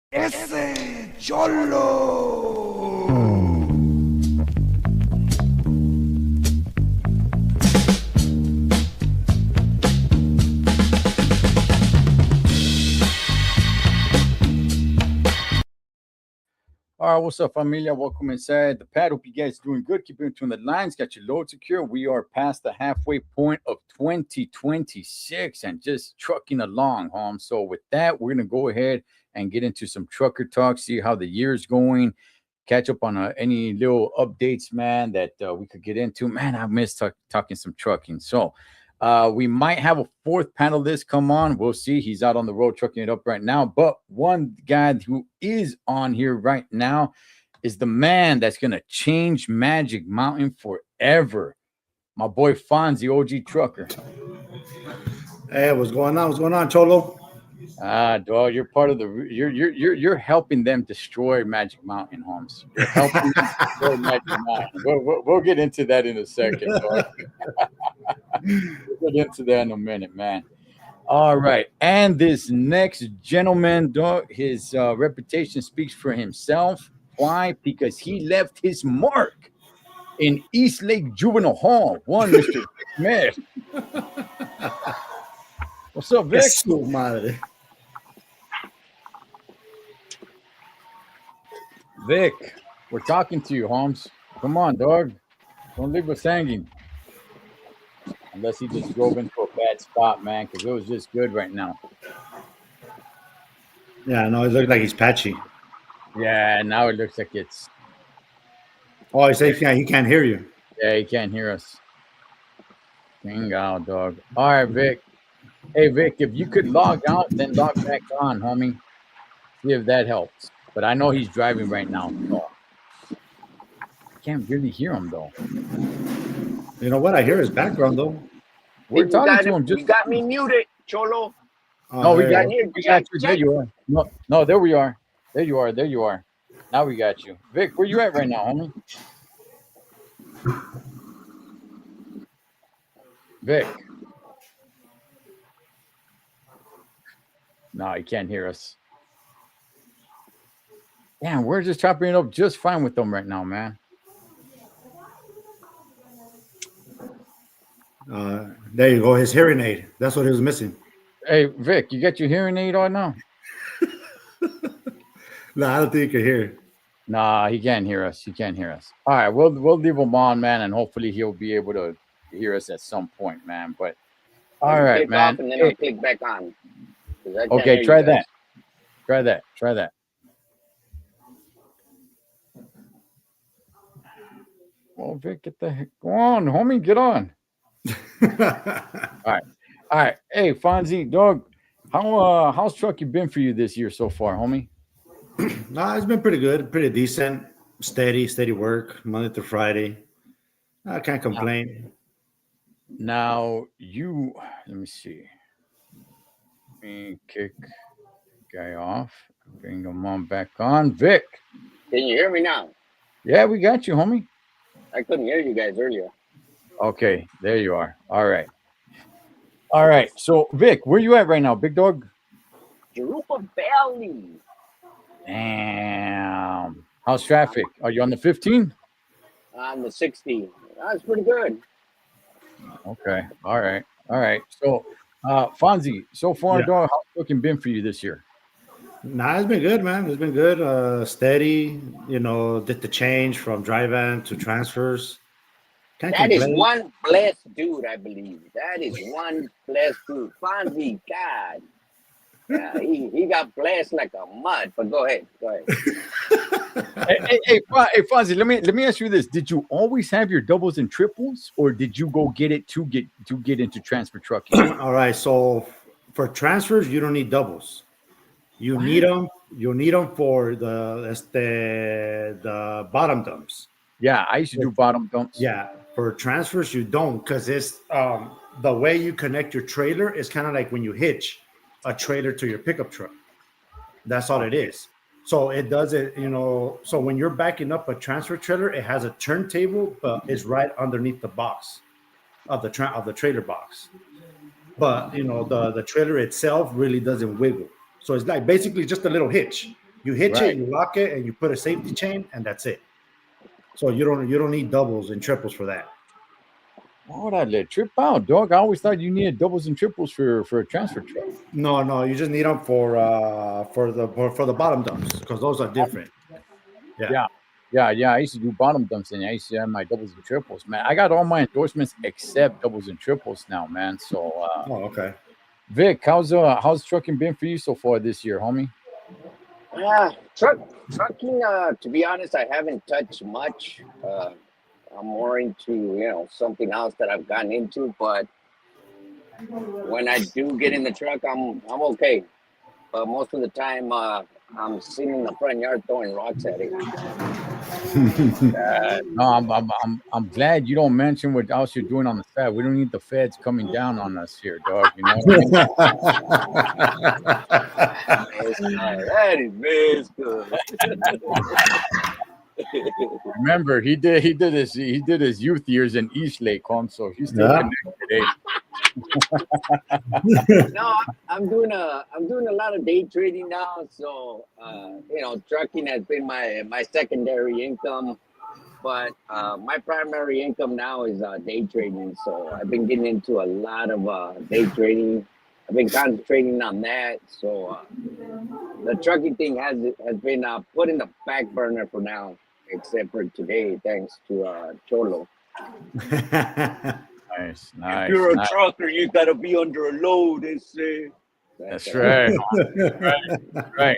Ese Cholo. All right, what's up, familia? Welcome inside the pad. Hope you guys doing good. Keep it between the lines. Got your load secure. We are past the halfway point of 2026 and just trucking along, home. So with that, we're gonna go ahead and get into some trucker talk. See how the year's going. Catch up on any little updates, man, that we could get into. Man, I miss talking some trucking. So we might have a fourth panelist come on. We'll see. He's out on the road trucking it up right now. But one guy who is on here right now is the man that's going to change Magic Mountain forever. My boy Fonzie, OG trucker. Hey, what's going on? What's going on, Cholo? Dog, you're part of the. You're helping them destroy Magic Mountain, Holmes. You're helping them destroy Magic Mountain. We'll get into that in a second, dog. We'll get into that in a minute, man. All right, and this next gentleman, dog, his reputation speaks for himself. Why? Because he left his mark in East Lake Juvenile Hall. One, Mr. Smith. What's up, Vic? Su madre. Vic, we're talking to you, Holmes. Come on, dog. Don't leave us hanging. Unless he just drove into a bad spot, man, because it was just good right now. Yeah, no, it looks like he's patchy. Yeah, now it looks like it's. Oh, he said he can't hear you. Yeah, he can't hear us. Hang out, dog. All right, Vic. Hey, Vic, if you could log out, then log back on, homie. See if that helps. But I know he's driving right now. So I can't really hear him, though. You know what? I hear his background, though. We're talking to him. Just you got me muted, Cholo. no, we got you. you. There you are. No, there we are. There you are. There you are. Now we got you. Vic, where you at right now, homie? Vic. No, he can't hear us. Damn, we're just chopping it up just fine with them right now, man. There you go. His hearing aid. That's what he was missing. Hey, Vic, you got your hearing aid on now? No, I don't think he can hear. Nah, he can't hear us. He can't hear us. All right, we'll leave him on, man, and hopefully he'll be able to hear us at some point, man. But all right, click man. Off and then I'll click back on. Okay, try that. Try that. Try that. Well, Vic, get the heck go on, homie. Get on. All right. All right. Hey, Fonzie, dog, how's truck you been for you this year so far, homie? Nah, it's been pretty good, pretty decent, steady work, Monday to Friday. I can't complain. Now let me see. Let me kick guy off. Bring him on back on. Vic. Can you hear me now? Yeah, we got you, homie. I couldn't hear you guys earlier. Okay, there you are. All right. All right. So, Vic, where you at right now, big dog? Jerupa Valley. Damn. How's traffic? Are you on the 15? On the 60. That's pretty good. Okay. All right. All right. So, Fonzie, so far, Yeah. dog, how's looking been for you this year? Nah, it's been good, man. It's been good. Steady. You know, did the change from dry van to transfers. Can't That is complain. one blessed dude, I believe. That is one blessed dude. Fonzie, God. Yeah, he got blessed like a mud. But go ahead. hey, Fonzie, let me ask you this: did you always have your doubles and triples, or did you go get it to get into transfer trucking? All right. So for transfers, you don't need doubles. You need them. You need them for the bottom dumps. Yeah, I used to do bottom dumps. Yeah. For transfers, you don't, because it's the way you connect your trailer is kind of like when you hitch a trailer to your pickup truck. That's all it is. So it does it, you know. So when you're backing up a transfer trailer, it has a turntable, but it's right underneath the box of the trailer box. But you know, the trailer itself really doesn't wiggle. So it's like basically just a little hitch. You hitch Right. it, you lock it, and you put a safety chain, and that's it. So you don't need doubles and triples for that. Oh, that let trip out, dog. I always thought you needed doubles and triples for a transfer truck. No, you just need them for the bottom dumps because those are different. Yeah. Yeah. I used to do bottom dumps and I used to have my doubles and triples, man. I got all my endorsements except doubles and triples now, man. So, Oh, okay. Vic, how's trucking been for you so far this year, homie? Yeah, trucking. To be honest, I haven't touched much. I'm more into something else that I've gotten into. But when I do get in the truck, I'm okay. But most of the time, I'm sitting in the front yard throwing rocks at it. No, I'm glad you don't mention what else you're doing on the side. We don't need the feds coming down on us here, dog. You know what I mean? That is good. Remember, he did his youth years in East Lake, home, so he's still connected. No, I'm doing a lot of day trading now. So trucking has been my secondary income, but my primary income now is day trading. So I've been getting into a lot of day trading. I've been concentrating on that. So the trucking thing has been put in the back burner for now, except for today, thanks to Cholo. Nice. If you're a trucker, you gotta be under a load. That's right. Right.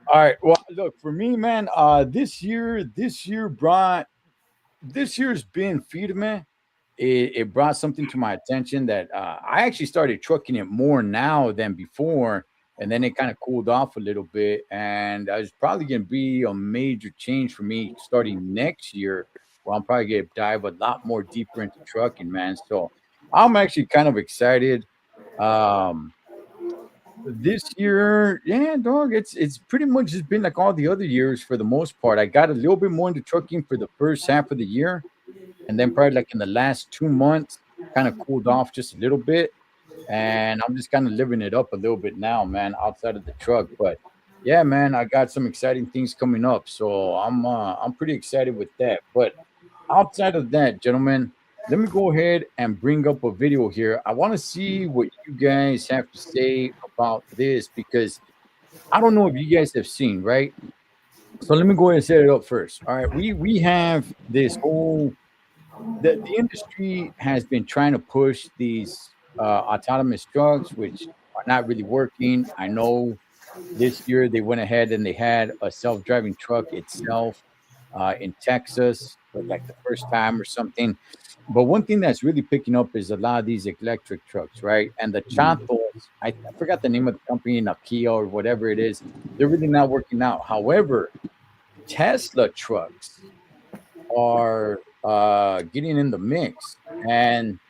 All right. Well, look, for me, man, this year's been Firme. It brought something to my attention that I actually started trucking it more now than before, and then it kind of cooled off a little bit. And it's probably going to be a major change for me starting next year. Well, I'm probably going to dive a lot more deeper into trucking, man. So I'm actually kind of excited. This year, yeah, dog, it's pretty much just been like all the other years for the most part. I got a little bit more into trucking for the first half of the year, and then probably like in the last 2 months, kind of cooled off just a little bit. And I'm just kind of living it up a little bit now, man, outside of the truck. But yeah, man, I got some exciting things coming up, so I'm pretty excited with that. But outside of that, gentlemen, let me go ahead and bring up a video here. I want to see what you guys have to say about this because I don't know if you guys have seen, right? So let me go ahead and set it up first. All right, we have this whole the industry has been trying to push these autonomous trucks, which are not really working. I know this year they went ahead and they had a self-driving truck itself in Texas, but like the first time or something. But one thing that's really picking up is a lot of these electric trucks, right? And the Chantos, I forgot the name of the company, Nokia or whatever it is, they're really not working out. However, Tesla trucks are getting in the mix. And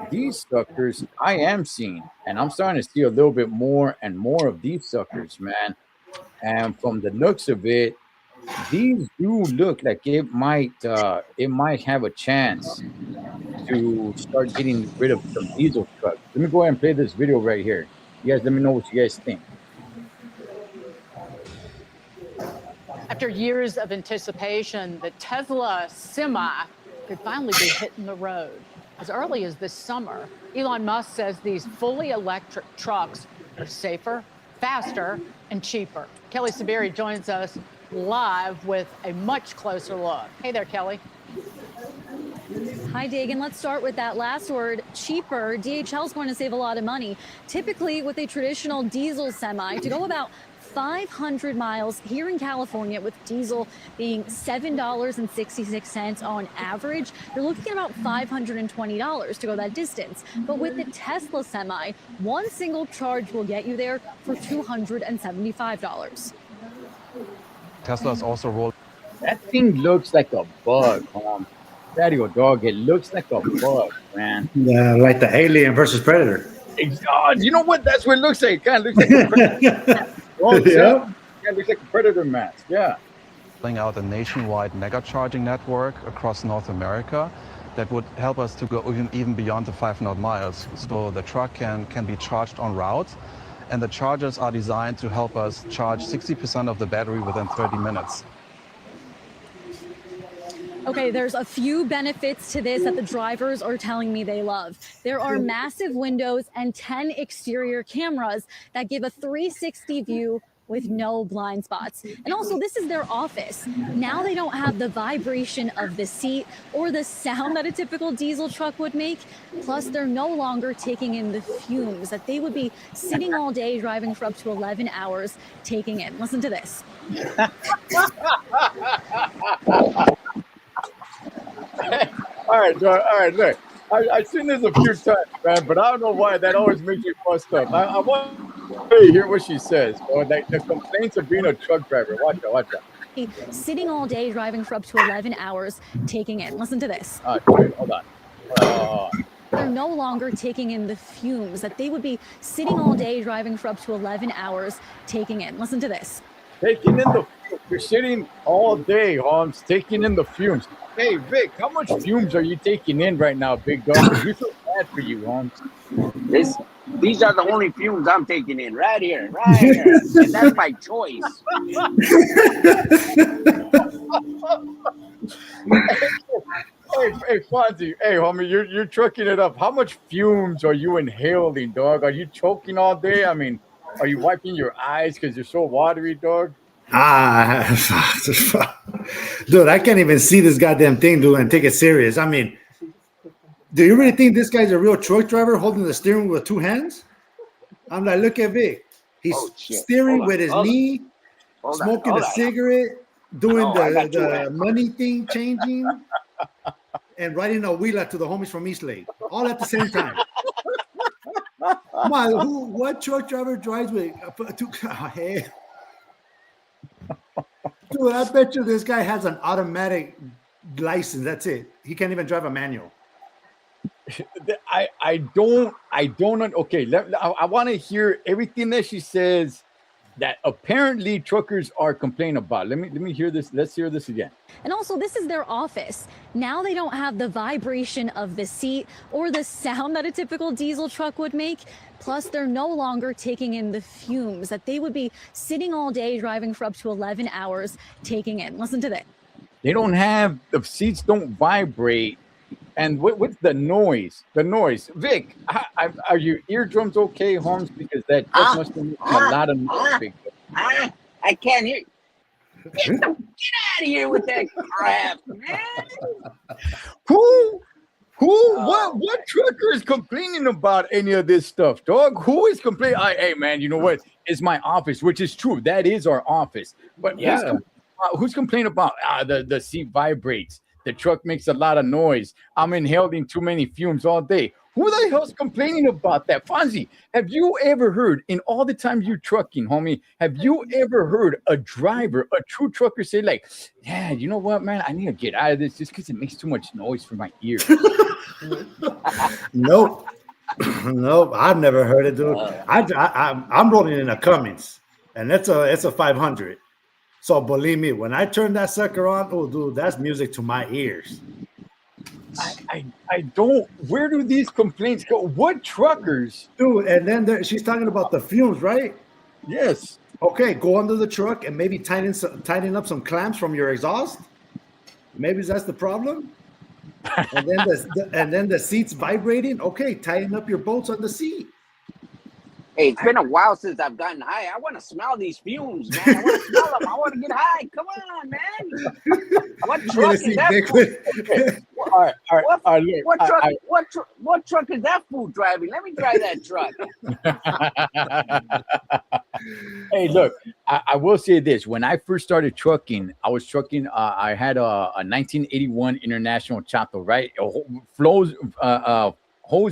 these suckers I am seeing, and I'm starting to see a little bit more and more of these suckers, man. And from the looks of it, these do look like it might have a chance to start getting rid of some diesel trucks. Let me go ahead and play this video right here. You guys let me know what you guys think. After years of anticipation, the Tesla Semi could finally be hitting the road. As early as this summer, Elon Musk says these fully electric trucks are safer, faster, and cheaper. Kelly Sabiri joins us live with a much closer look. Hey there, Kelly. Hi, Dagan. Let's start with that last word, cheaper. DHL is going to save a lot of money. Typically, with a traditional diesel semi, to go about 500 miles here in California, with diesel being $7.66 on average, you're looking at about $520 to go that distance. But with the Tesla Semi, one single charge will get you there for $275. Tesla's also rolled. That thing looks like a bug, Daddy-o dog, it looks like a bug, man. Yeah, like the Alien versus Predator. Oh, you know what? That's what it looks like. It kind of looks like a predator. Yeah. It looks like a predator mask. Yeah. Rolling out a nationwide mega charging network across North America that would help us to go even beyond the 500 miles. So the truck can be charged en route. and the chargers are designed to help us charge 60% of the battery within 30 minutes. Okay, there's a few benefits to this that the drivers are telling me they love. There are massive windows and 10 exterior cameras that give a 360 view with no blind spots. And also, this is their office. Now they don't have the vibration of the seat or the sound that a typical diesel truck would make. Plus, they're no longer taking in the fumes that they would be sitting all day driving for up to 11 hours taking in. Listen to this. All right, look. I've seen this a few times, man, but I don't know why that always makes me bust up. I want to hear what she says. Or the complaints of being a truck driver. Watch out. Sitting all day driving for up to 11 hours taking in. Listen to this. Hold on. They're no longer taking in the fumes that they would be sitting all day driving for up to 11 hours taking in. Listen to this. Taking in the fumes. You're sitting all day, Holmes, taking in the fumes. Hey, Vic, how much fumes are you taking in right now, big dog? We feel bad for you, Holmes. These are the only fumes I'm taking in right here. And that's my choice. Hey, Fonzie. Hey, homie, you're trucking it up. How much fumes are you inhaling, dog? Are you choking all day? I mean, are you wiping your eyes because you're so watery, dog? Dude, I can't even see this goddamn thing, dude, and take it serious. I mean, do you really think this guy's a real truck driver holding the steering with two hands? I'm like, look at Vic. He's steering with his knee, smoking a cigarette, doing the money thing, changing, and riding a wheeler to the homies from East Lake, all at the same time. Come on, what truck driver drives with two? Hey. Dude, I bet you this guy has an automatic license. That's it. He can't even drive a manual. I don't. Okay, I want to hear everything that she says that apparently truckers are complaining about. Let me hear this. Let's hear this again. And also, this is their office. Now they don't have the vibration of the seat or the sound that a typical diesel truck would make. Plus, they're no longer taking in the fumes that they would be sitting all day driving for up to 11 hours taking in. Listen to this. They don't have, the seats don't vibrate. And what's the noise? The noise. Vic, are your eardrums okay, Holmes? Because that must be making a lot of noise, Vic. I can't hear you. Get out of here with that crap, man. What trucker is complaining about any of this stuff, dog? Who is complaining? Hey, man, you know what? It's my office, which is true. That is our office. But who's complaining about the seat vibrates? The truck makes a lot of noise. I'm inhaling too many fumes all day. Who the hell's complaining about that? Fonzie, have you ever heard, in all the time you're trucking, homie, have you ever heard a driver, a true trucker say like, yeah, you know what, man, I need to get out of this just because it makes too much noise for my ears? Nope. Nope, I've never heard it, dude. I'm rolling in a Cummins, and it's a 500. So believe me, when I turn that sucker on, oh, dude, that's music to my ears. I don't. Where do these complaints go? What truckers? Dude, and then she's talking about the fumes, right? Yes. Okay, go under the truck and maybe tighten up some clamps from your exhaust. Maybe that's the problem. And then the seat's vibrating. Okay, tighten up your bolts on the seat. Hey, it's been a while since I've gotten high. I want to smell these fumes, man. I want to smell them. I want to get high. Come on, man. What truck is that? What truck is that fool driving? Let me drive that truck. Hey, look, I will say this. When I first started trucking, I was trucking. I had a 1981 International Chato, right? Hose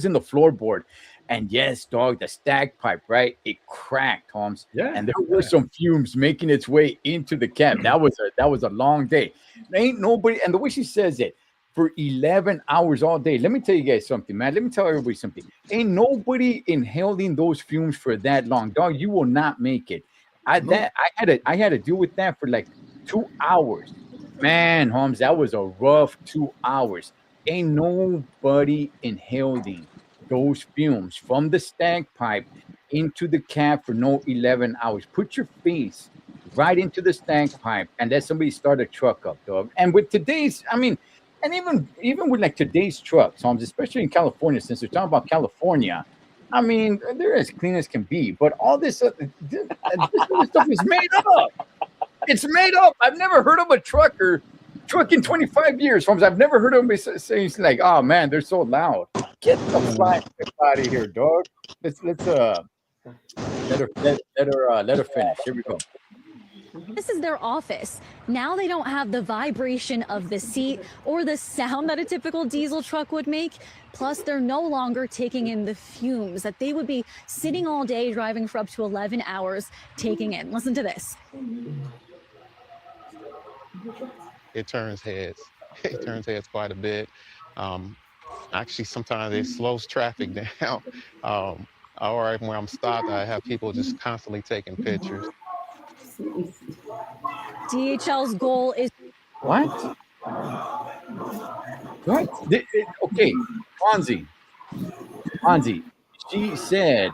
in the floorboard. And yes, dog, the stag pipe, right? It cracked, Holmes. Yeah. And there were some fumes making its way into the cab. That was a long day. Ain't nobody, and the way she says it, for 11 hours all day. Let me tell you guys something, man. Let me tell everybody something. Ain't nobody inhaling those fumes for that long, dog. You will not make it. I had to deal with that for like 2 hours. Man, Holmes, that was a rough 2 hours. Ain't nobody inhaling those fumes from the stank pipe into the cab for no 11 hours. Put your face right into the stank pipe and let somebody start a truck up, dog. And with today's, I mean, and even with like today's trucks, Holmes, especially in California, since we're talking about California, I mean, they're as clean as can be. But all this other stuff is made up. It's made up. I've never heard of a trucker trucking 25 years, Holmes. I've never heard of them saying like, "Oh man, they're so loud." Get the flying out of here, dog. Let's let her finish. Here we go. This is their office. Now they don't have the vibration of the seat or the sound that a typical diesel truck would make. Plus, they're no longer taking in the fumes that they would be sitting all day driving for up to 11 hours taking in. Listen to this. It turns heads. It turns heads quite a bit. Actually, sometimes it slows traffic down. All right, when I'm stopped, I have people just constantly taking pictures. DHL's goal is What? Okay, Fonzie. She said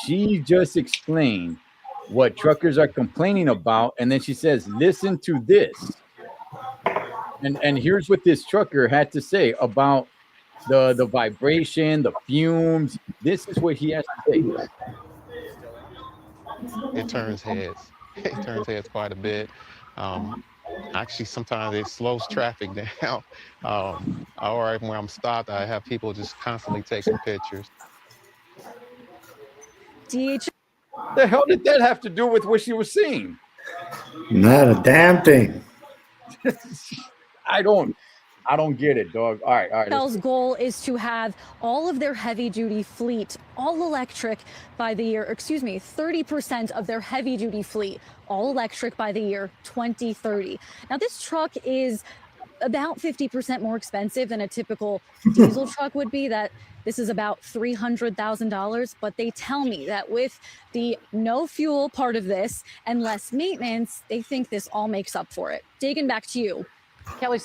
she just explained what truckers are complaining about, and then she says, "Listen to this." And here's what this trucker had to say about the vibration, the fumes. This is what he has to say. It turns heads. It turns heads quite a bit. Actually, sometimes it slows traffic down. All right, when I'm stopped, I have people just constantly taking pictures. DHL. The hell did that have to do with what she was saying? Not a damn thing. I don't get it, dog. All right. DHL's goal is to have all of their heavy-duty fleet all electric by the year, 30% of their heavy-duty fleet all electric by the year 2030. Now, this truck is about 50% more expensive than a typical diesel truck would be. That this is about $300,000, but they tell me that with the no fuel part of this and less maintenance, they think this all makes up for it. Dagan, back to you. Kelly.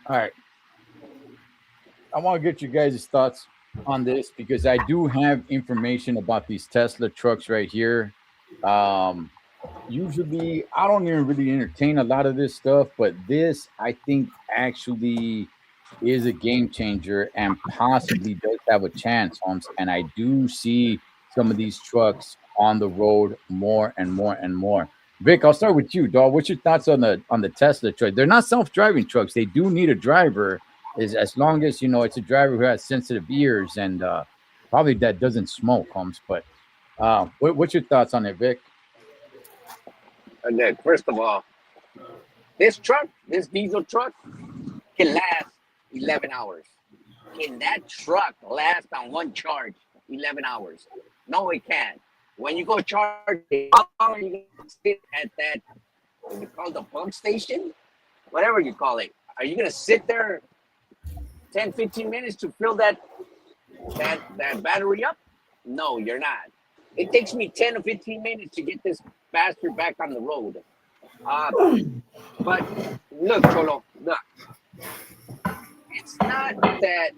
All right. I want to get you guys' thoughts on this because I do have information about these Tesla trucks right here. Usually, I don't even really entertain a lot of this stuff, but this, I think, actually is a game changer and possibly does have a chance, Holmes. And I do see some of these trucks on the road more and more and more. Vic, I'll start with you, dog. What's your thoughts on the Tesla truck? They're not self-driving trucks. They do need a driver, as long as it's a driver who has sensitive ears and probably that doesn't smoke, Holmes. But what's your thoughts on it, Vic? Okay, first of all, this diesel truck, can last 11 hours. Can that truck last on one charge 11 hours? No, it can't. When you go charge, how long are you going to sit at that, what you call the pump station? Whatever you call it. Are you going to sit there 10, 15 minutes to fill that battery up? No, you're not. It takes me 10 or 15 minutes to get this bastard back on the road. But look, Cholo, look. It's not that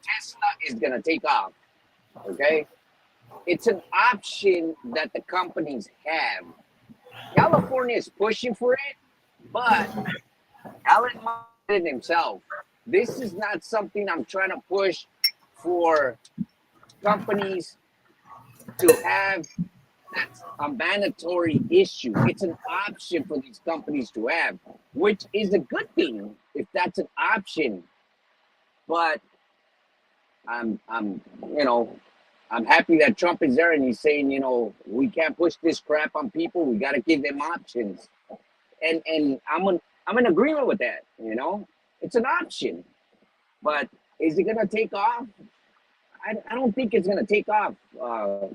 Tesla is going to take off, okay? It's an option that the companies have. California is pushing for it, but Alan Musk himself, this is not something I'm trying to push for companies to have. That's a mandatory issue. It's an option for these companies to have, which is a good thing if that's an option. But I'm happy that Trump is there and he's saying, we can't push this crap on people. We got to give them options. And I'm in agreement with that. It's an option, but is it going to take off? I don't think it's going to take off,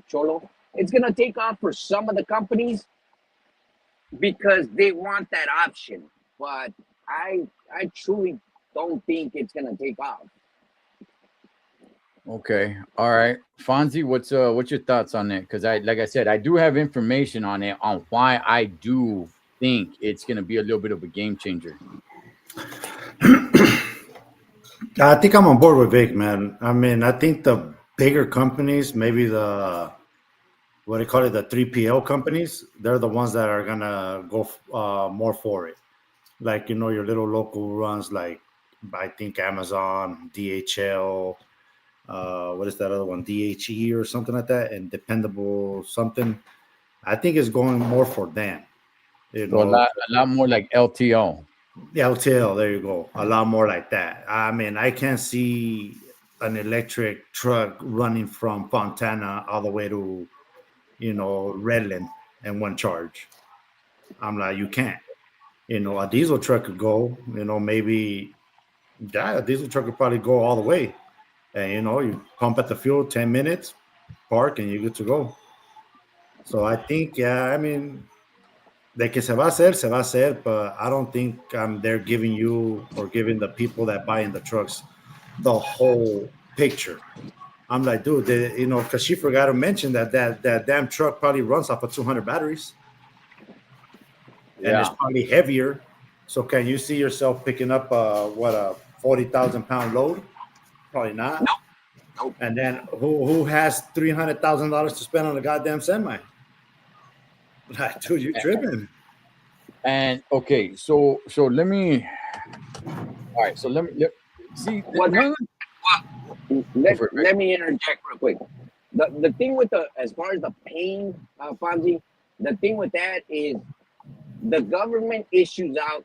Cholo. It's going to take off for some of the companies because they want that option. But I truly don't think it's going to take off. Okay. All right. Fonzie, what's your thoughts on it? Because like I said, I do have information on it on why I do think it's going to be a little bit of a game changer. I think I'm on board with Vic, man. I mean, I think the bigger companies, maybe the what do you call it, the 3PL companies, they're the ones that are gonna go more for it. Like your little local runs, like I think Amazon, DHL, what is that other one, DHE or something like that, and Dependable something. I think it's going more for them. You So know, a lot more like LTO. LTL. There you go. A lot more like that. I mean, I can't see an electric truck running from Fontana all the way to Redland and one charge. I'm like, you can't. A diesel truck could go. Maybe yeah, a diesel truck could probably go all the way. And you pump at the fuel 10 minutes, park, and you're good to go. So I think, yeah, I mean, de que se va a hacer, but I don't think they're giving you or giving the people that buy in the trucks the whole picture. I'm like, dude, because she forgot to mention that damn truck probably runs off of 200 batteries, and it's Yeah. probably heavier. So can you see yourself picking up a 40,000 pound load? Probably not. Nope. Nope. And then who has $300,000 to spend on a goddamn semi? Like, dude, you tripping? And okay, so let me. All right, so let me see. Well, no, let me interject real quick. The thing with as far as the pain, Fonzie, the thing with that is the government issues out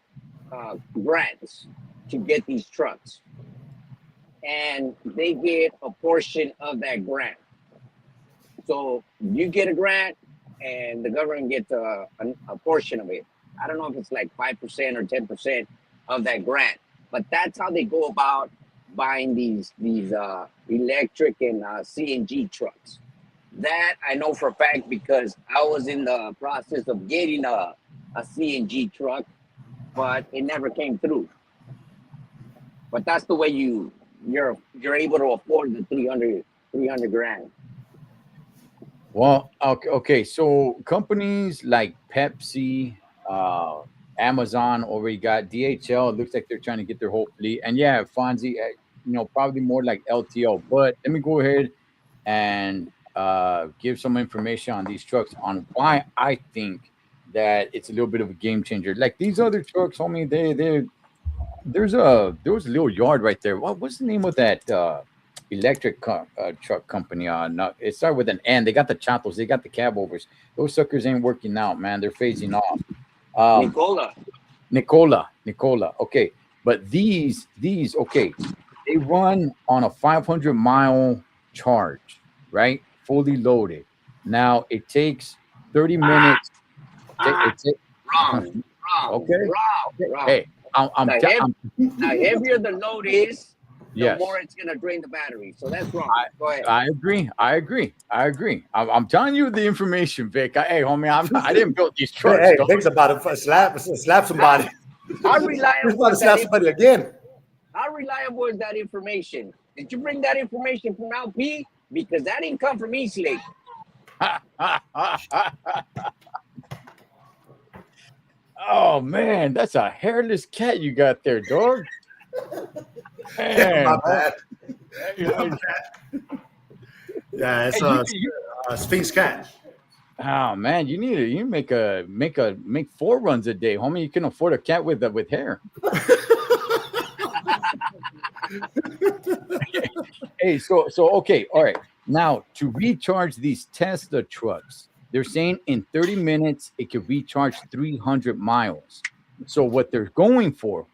grants to get these trucks, and they get a portion of that grant. So you get a grant, and the government gets a portion of it. I don't know if it's like 5% or 10% of that grant, but that's how they go about buying these electric and CNG trucks. That I know for a fact because I was in the process of getting a CNG truck, but it never came through. But that's the way you're able to afford the 300 grand. Well, okay. So companies like Pepsi, Amazon already got DHL. It looks like they're trying to get their whole fleet. And yeah, Fonzie, probably more like LTO. But let me go ahead and give some information on these trucks on why I think that it's a little bit of a game changer. Like these other trucks, homie, there was a little yard right there. What's the name of that electric truck company? No, it started with an N. They got the Chatos, they got the cab overs. Those suckers ain't working out, man. They're phasing off. Nicola. Okay, but these okay, they run on a 500-mile charge, right? Fully loaded. Now it takes 30 minutes. Wrong. Okay. Wrong. Hey, the heavier the load is, the yes, more it's gonna drain the battery. So that's wrong. Go ahead. I agree. I'm telling you the information, Vic. Hey, homie, I didn't build these trucks. Hey, Vic's about to slap somebody. How reliable? He's about to slap somebody again. How reliable is that information? Did you bring that information from LP? Because that didn't come from East Lake. Oh man, that's a hairless cat you got there, dog. Man, My bad. Yeah, it's a Sphinx cat. Oh man, you make 4 runs a day, homie. You can afford a cat with hair. Hey, so okay, all right. Now to recharge these Tesla trucks, they're saying in 30 minutes it can recharge 300 miles. So what they're going for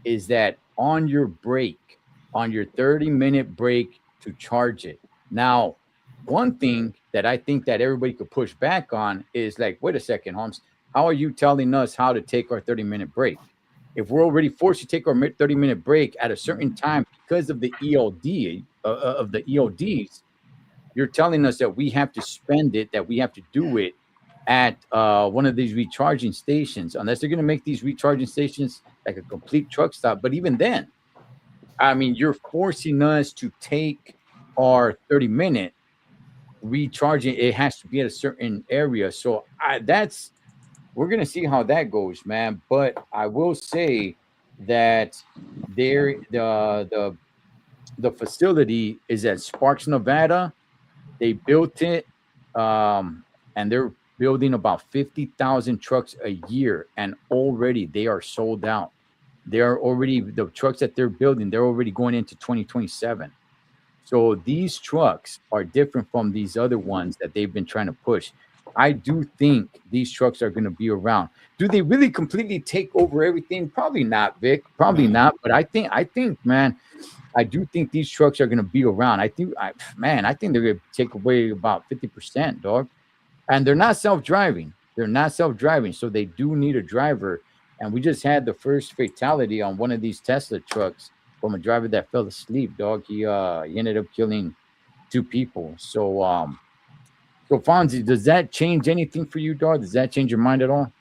is that on your break, on your 30-minute break to charge it. Now, one thing that I think that everybody could push back on is like, wait a second, Holmes, how are you telling us how to take our 30-minute break? If we're already forced to take our 30-minute break at a certain time because of the ELD of the EODs, you're telling us that we have to spend it, that we have to do it at one of these recharging stations, unless they're going to make these recharging stations like a complete truck stop. But even then, I mean, you're forcing us to take our 30-minute recharging. It has to be at a certain area. So we're going to see how that goes, man. But I will say that the facility is at Sparks, Nevada. They built it, and they're building about 50,000 trucks a year, and already they are sold out. They are already the trucks that they're building. They're already going into 2027. So these trucks are different from these other ones that they've been trying to push. I do think these trucks are going to be around. Do they really completely take over everything? Probably not, Vic. Probably not. But I think, man, I do think these trucks are going to be around. I think they're going to take away about 50%, dog. And they're not self-driving. They're not self-driving, so they do need a driver. And we just had the first fatality on one of these Tesla trucks from a driver that fell asleep, dog. He ended up killing two people. So Fonzie, does that change anything for you, dog? Does that change your mind at all?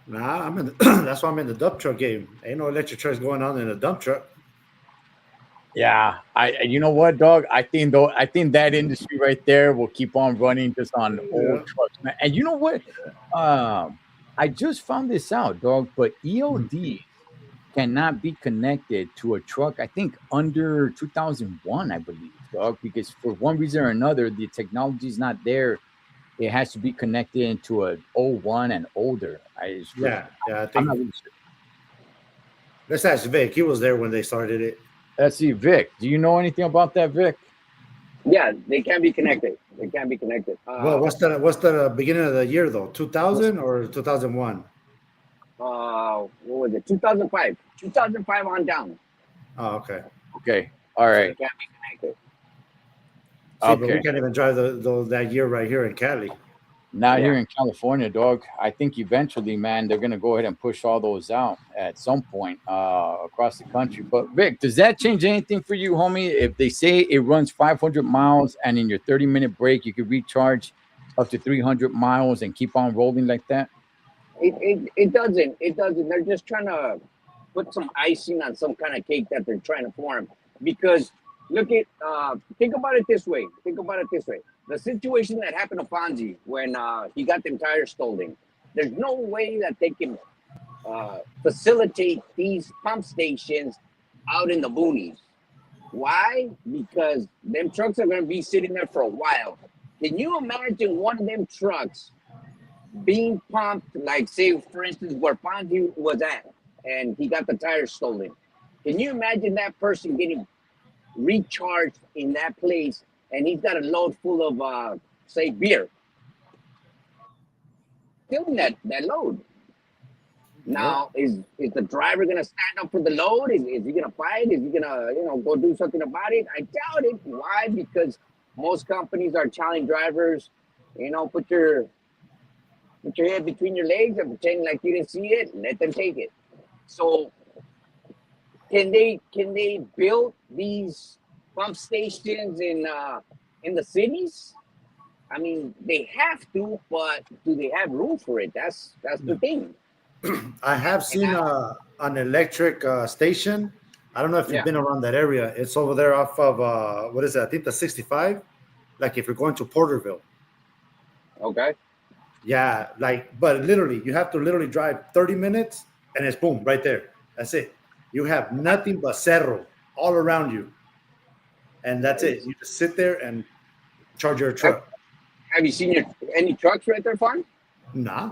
Nah, that's why I'm in the dump truck game. Ain't no electric trucks going on in a dump truck. Yeah, you know what, dog? I think that industry right there will keep on running just on old trucks, man. And you know what? I just found this out, dog. But EOD cannot be connected to a truck. I think under 2001, I believe, dog. Because for one reason or another, the technology is not there. It has to be connected into a '01 and older. I I'm think. not really sure. Let's ask Vic. He was there when they started it. Let's see, Vic. Do you know anything about that, Vic? Yeah, they can't be connected. They can't be connected. Well, what's the beginning of the year though? 2000 or 2001? What was it? 2005. 2005 on down. Oh, okay. Okay. All right. They can't be connected. See, but we can't even drive that year right here in Cali. Not here in California, dog. I think eventually, man, they're gonna go ahead and push all those out at some point across the country. But Vic, does that change anything for you, homie? If they say it runs 500 miles and in your 30-minute break you could recharge up to 300 miles and keep on rolling like that? It doesn't. It doesn't. They're just trying to put some icing on some kind of cake that they're trying to form. Because think about it this way. The situation that happened to Fonzie when he got them tires stolen, there's no way that they can facilitate these pump stations out in the boonies. Why? Because them trucks are going to be sitting there for a while. Can you imagine one of them trucks being pumped, like say, for instance, where Fonzie was at and he got the tires stolen? Can you imagine that person getting recharged in that place and he's got a load full of, say, beer? Filling that load. Now, is the driver going to stand up for the load? Is he going to fight? Is he going to, go do something about it? I doubt it. Why? Because most companies are telling drivers, put your head between your legs and pretend like you didn't see it. Let them take it. So, can they build these pump stations in the cities? I mean, they have to, but do they have room for it? That's the thing. I have seen an electric station. I don't know if you've been around that area. It's over there off of what is it? I think the 65. Like if you're going to Porterville. Okay. Yeah, but literally, you have to literally drive 30 minutes, and it's boom right there. That's it. You have nothing but cerro all around you, and that's it. You just sit there and charge your truck. Have you seen any trucks right there, Fon? Nah.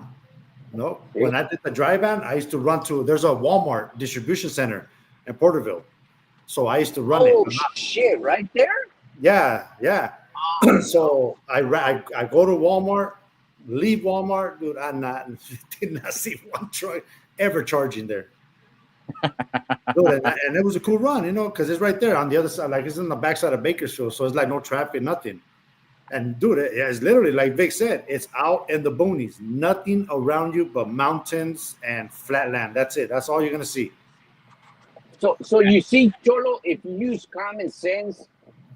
No. When I did the drive-in, I used to run to. There's a Walmart distribution center in Porterville, so I used to run it. Oh shit! Right there. Yeah. So I go to Walmart, leave Walmart, dude. Did not see one truck ever charging there. Dude, and it was a cool run, because it's right there on the other side, like it's in the backside of Bakersfield, so it's like no traffic, nothing. And dude, it's literally like Vic said, it's out in the boonies, nothing around you but mountains and flat land. That's it. That's all you're gonna see. So you see, Cholo, if you use common sense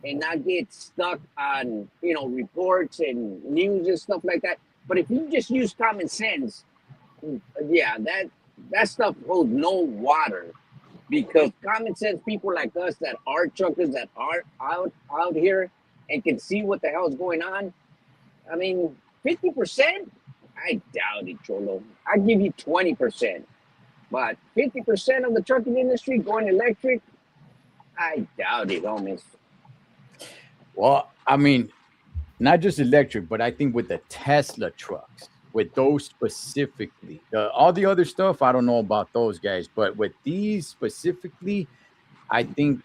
and not get stuck on reports and news and stuff like that, but if you just use common sense, that stuff holds no water, because common sense people like us that are truckers that are out here and can see what the hell is going on. I mean, 50%? I doubt it, Cholo. I give you 20%. But 50% of the trucking industry going electric, I doubt it, homies. Well, I mean, not just electric, but I think with the Tesla trucks, with those specifically, all the other stuff, I don't know about those guys, but with these specifically, I think,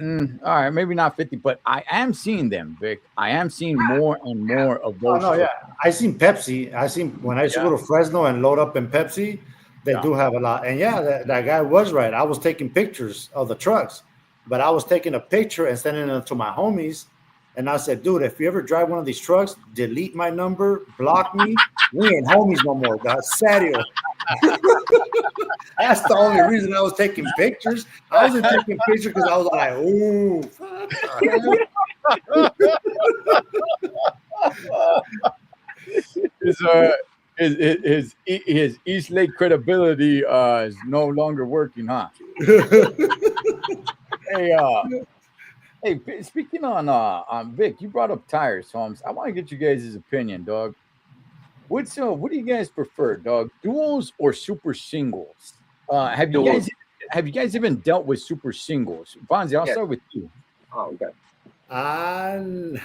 all right, maybe not 50, but I am seeing them, Vic. I am seeing more and more of Oh those. no, yeah. I seen Pepsi. I seen when I used to go to Fresno and load up in Pepsi, they do have a lot. And yeah, that guy was right. I was taking pictures of the trucks, but I was taking a picture and sending them to my homies. And I said, dude, if you ever drive one of these trucks, delete my number, block me. We ain't homies no more. That's serio. That's the only reason I was taking pictures. I wasn't taking pictures because I was like, ooh, fuck his East Lake credibility is no longer working, huh? Hey, speaking on Vic, you brought up tires, Holmes. I want to get you guys' opinion, dog. What do you guys prefer, dog? Duals or super singles? Have you guys even dealt with super singles? Bonzi, I'll start with you. Oh, okay.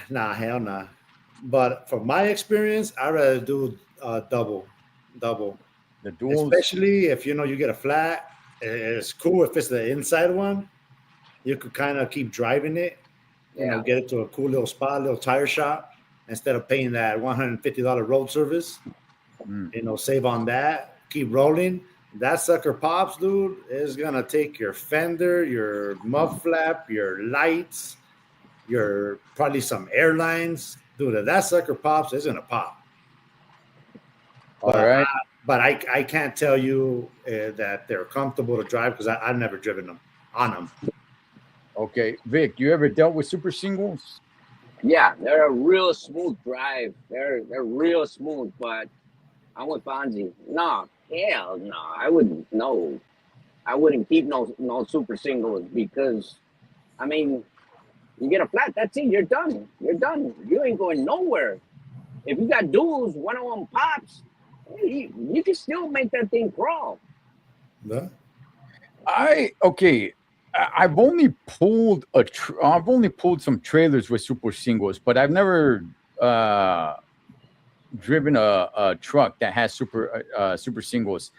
Nah, hell nah. But from my experience, I'd rather do double. The duals, especially if you get a flat. It's cool if it's the inside one. You could kind of keep driving it. Get it to a cool little spot, little tire shop, instead of paying that $150 road service. Save on that. Keep rolling. That sucker pops, dude, is gonna take your fender, your mud flap, your lights, your probably some airlines. Dude, if that sucker pops, it's gonna pop. All right. But I can't tell you that they're comfortable to drive because I've never driven them on them. Okay, Vic, you ever dealt with super singles? Yeah, they're a real smooth drive. They're real smooth, but I'm with Fonzie. No, hell no. I wouldn't keep no super singles because, I mean, you get a flat, that's it. You're done. You ain't going nowhere. If you got duals, one of them pops, you can still make that thing crawl. Yeah. I've only pulled some trailers with super singles, but I've never driven a truck that has super singles.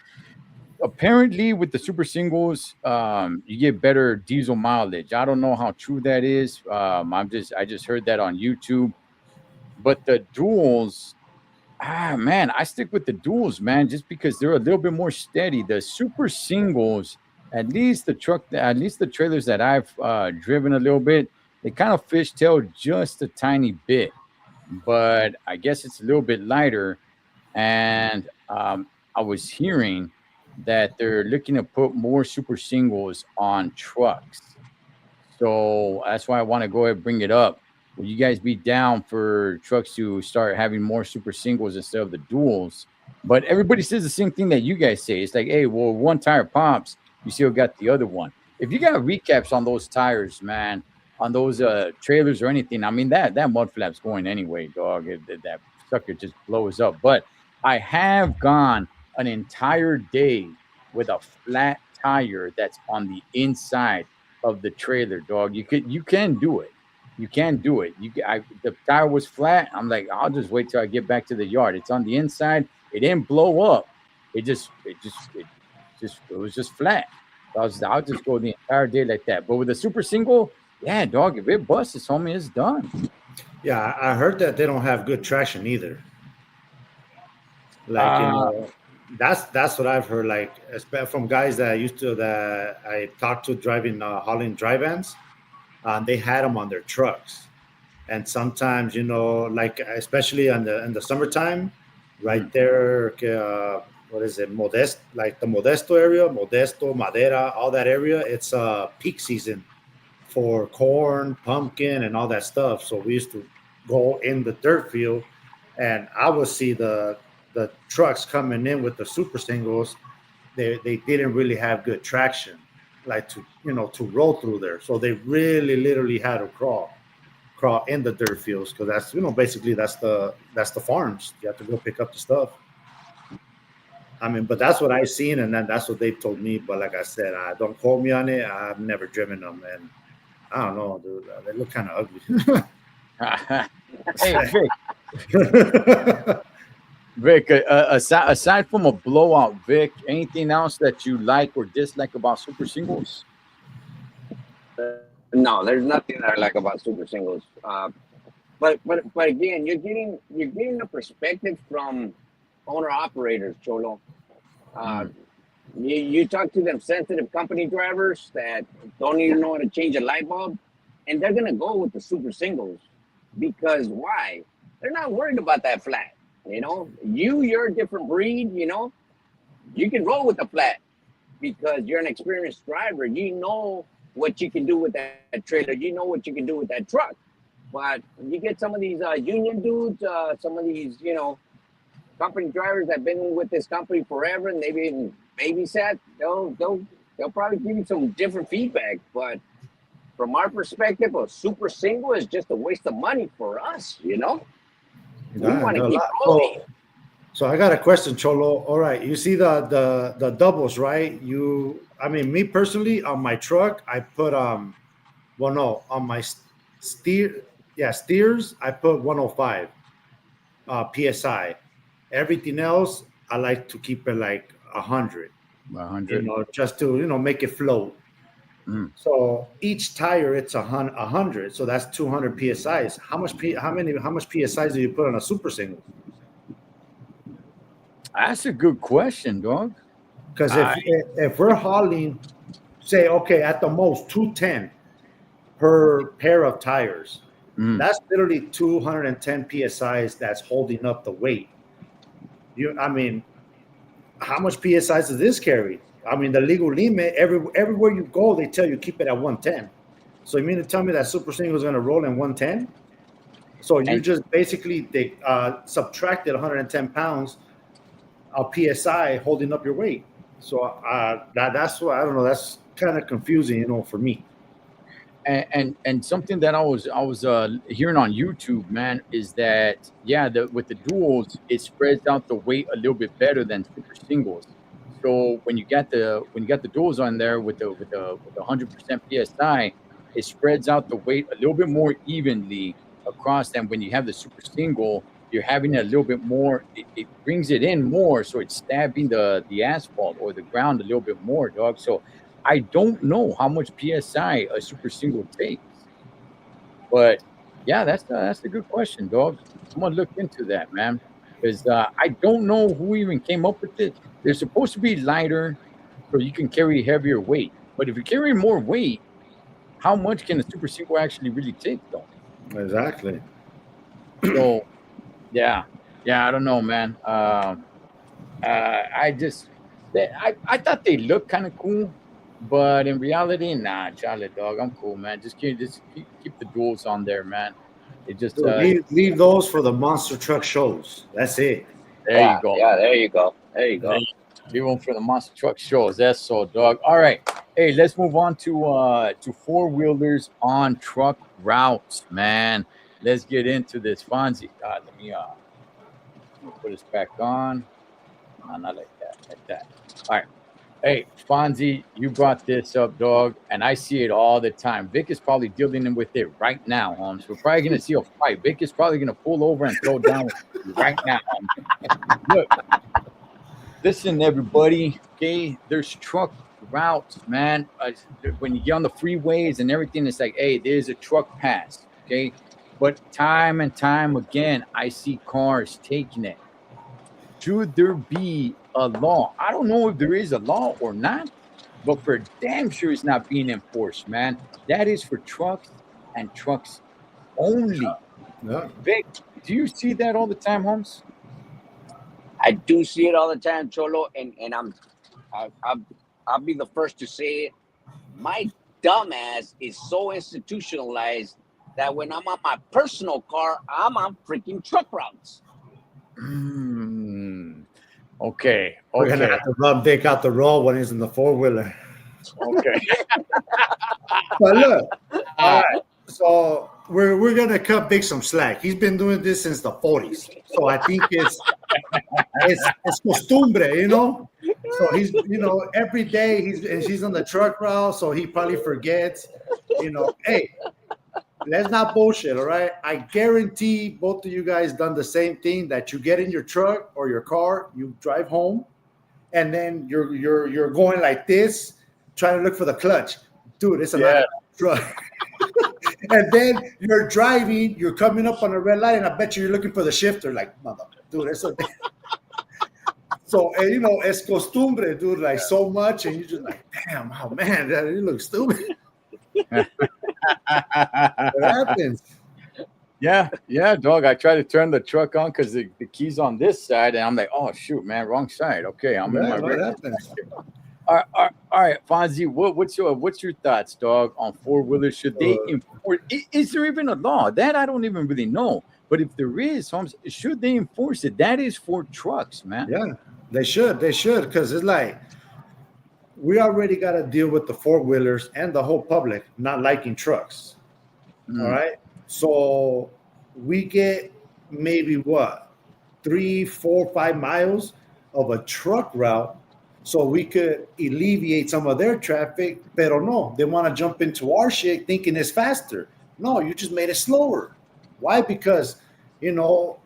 Apparently, with the super singles, you get better diesel mileage. I don't know how true that is. I just heard that on YouTube. But the duals, man, I stick with the duals, man, just because they're a little bit more steady. The super singles, at least the trailers that I've driven a little bit, they kind of fishtail just a tiny bit, but I guess it's a little bit lighter. And I was hearing that they're looking to put more super singles on trucks. So that's why I want to go ahead and bring it up. Will you guys be down for trucks to start having more super singles instead of the duals? But everybody says the same thing that you guys say. It's like, hey, well, one tire pops, you still got the other one. If you got recaps on those tires, man, on those trailers or anything, I mean, that mud flap's going anyway, dog. That sucker just blows up. But I have gone an entire day with a flat tire that's on the inside of the trailer, dog. You can do it. You can do it. The tire was flat. I'm like, I'll just wait till I get back to the yard. It's on the inside. It didn't blow up. It was just flat. So I'll just go the entire day like that. But with a super single, yeah, dog, if it busts, homie, it's done. Yeah, I heard that they don't have good traction either. Like that's what I've heard. Like from guys that I talked to driving hauling dry vans. They had them on their trucks, and sometimes like especially in the summertime, right there, what is it, Modesto, like the Modesto area, Modesto, Madera, all that area. It's peak season for corn, pumpkin, and all that stuff. So we used to go in the dirt field, and I would see the trucks coming in with the super singles. They didn't really have good traction, like to roll through there. So they really literally had to crawl in the dirt fields, because that's basically that's the farms. You have to go pick up the stuff. I mean, but that's what I've seen, and then that's what they told me. But like I said, don't quote me on it. I've never driven them, and I don't know, dude. They look kind of ugly. Hey, Vic, aside from a blowout, Vic, anything else that you like or dislike about super singles? No, there's nothing that I like about super singles. But again, you're getting a perspective from owner operators, Cholo. You talk to them sensitive company drivers that don't even know how to change a light bulb, and they're gonna go with the super singles because why? They're not worried about that flat. You know, you're a different breed. You know, you can roll with the flat because you're an experienced driver. You know what you can do with that trailer. You know what you can do with that truck. But you get some of these union dudes, some of these, you know, company drivers that have been with this company forever and they've been babysat, they'll probably give you some different feedback. But from our perspective, a super single is just a waste of money for us, you know? We want to keep rolling. So I got a question, Cholo. All right, you see the doubles, right? I mean, me personally, on my truck, I put on my steers, I put 105 psi. Everything else, I like to keep it like 100. 100. You know, just to make it float. So each tire, it's 100. So that's 200 psi's. How much psi's do you put on a super single? That's a good question, dog. Because if we're hauling, say, okay, at the most 210 per pair of tires, that's literally 210 psi's that's holding up the weight. I mean, how much psi's does this carry? I mean, the legal limit, everywhere you go, they tell you keep it at 110. So you mean to tell me that super single is going to roll in 110? So you just basically subtracted 110 pounds of psi holding up your weight. So that's why, I don't know, that's kind of confusing, you know, for me. And something that I was hearing on YouTube, man, is that with the duals, it spreads out the weight a little bit better than super singles. So when you got the duals on there with the 100% psi, it spreads out the weight a little bit more evenly across than when you have the super single. You're having a little bit more. It brings it in more, so it's stabbing the asphalt or the ground a little bit more, dog. So I don't know how much psi a super single takes, but yeah, that's a good question, dog. I'm gonna look into that, man, because I don't know who even came up with it. They're supposed to be lighter, so you can carry heavier weight. But if you're carrying more weight, how much can a super single actually really take, though? Exactly. So, yeah, I don't know, man. I thought they looked kind of cool. But in reality, nah, Charlie, dog, I'm cool, man. Just keep the duals on there, man. It just leave those for the monster truck shows. That's it. There you go. Yeah, there you go. Leave them for the monster truck shows. That's so, dog. All right, hey, let's move on to four-wheelers on truck routes, man. Let's get into this, Fonzie. Let me put this back on. No, not like that. Like that. All right. Hey, Fonzie, you brought this up, dog, and I see it all the time. Vic is probably dealing with it right now, Holmes. We're probably going to see a fight. Vic is probably going to pull over and throw down right now, Holmes. Look, listen, everybody, okay? There's truck routes, man. When you get on the freeways and everything, it's like, hey, there's a truck pass, okay? But time and time again, I see cars taking it. Should there be a law? I don't know if there is a law or not, but for damn sure it's not being enforced, man. That is for trucks and trucks only. Yeah. Vic, do you see that all the time, Holmes? I do see it all the time, Cholo, and I'll be the first to say it. My dumbass is so institutionalized that when I'm on my personal car, I'm on freaking truck routes. Okay. We're gonna have to run Vic out the road when he's in the four-wheeler. Okay. But look, all right. So we're gonna cut Big some slack. He's been doing this since the 40s, so I think it's costumbre, you know. So he's, you know, every day he's on the truck route, so he probably forgets, you know. Hey, let's not bullshit, all right? I guarantee both of you guys done the same thing, that you get in your truck or your car, you drive home, and then you're going like this, trying to look for the clutch. Dude, it's another truck. And then you're driving, you're coming up on a red light, and I bet you're looking for the shifter, like, mother, dude, it's a so, and, you know, es costumbre, dude, like so much, and you're just like, damn, oh man, that you look stupid. What happens? Yeah, dog. I try to turn the truck on because the key's on this side, and I'm like, oh shoot, man, wrong side. Okay, I'm in my What red. happens? All right, Fonzie, what's your thoughts, dog, on four-wheelers? Should they enforce? Is there even a law? That I don't even really know. But if there is, Holmes, should they enforce it? That is for trucks, man. Yeah, they should, because it's like we already got to deal with the four-wheelers and the whole public not liking trucks. All right, so we get maybe what 3, 4, 5 miles of a truck route, so we could alleviate some of their traffic. Pero no, they want to jump into our shit thinking it's faster. No, you just made it slower. Why? Because, you know,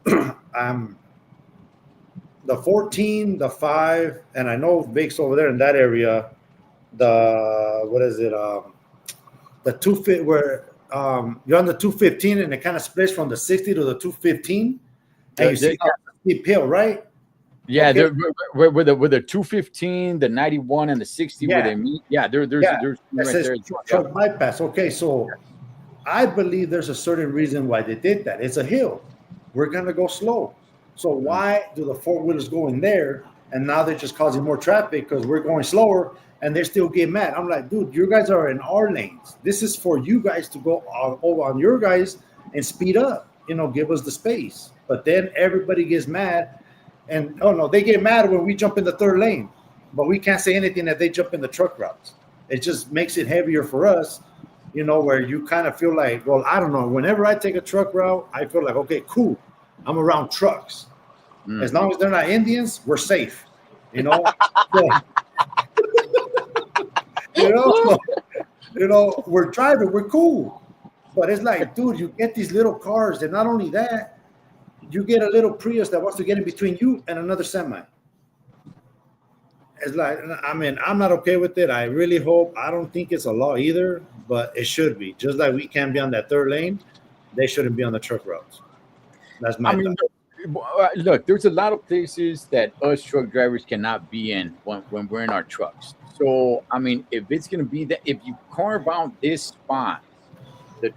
the 14, the 5, and I know Vic's over there in that area. The what is it? The 250, where you're on the 215, and it kind of splits from the 60 to the 215, and you see a steep hill, right? Yeah, Okay. with the 215, the 91, and the 60 where they meet. Yeah, there's That right says there. truck bypass. Okay, so I believe there's a certain reason why they did that. It's a hill. We're gonna go slow. So why do the four-wheelers go in there, and now they're just causing more traffic because we're going slower, and they still get mad? I'm like, dude, you guys are in our lanes. This is for you guys to go over on your guys and speed up. You know, give us the space. But then everybody gets mad, and oh no, they get mad when we jump in the third lane, but we can't say anything that they jump in the truck routes. It just makes it heavier for us. You know, where you kind of feel like, well, I don't know. Whenever I take a truck route, I feel like, okay, cool. I'm around trucks. As long as they're not Indians, we're safe. You know, you know, we're driving, we're cool. But it's like, dude, you get these little cars, and not only that, you get a little Prius that wants to get in between you and another semi. It's like, I mean, I'm not okay with it. I really hope. I don't think it's a law either, but it should be. Just like we can't be on that third lane, they shouldn't be on the truck routes. That's my thought. Look, there's a lot of places that us truck drivers cannot be in when we're in our trucks. So, I mean, if it's going to be that, if you carve out this spot, the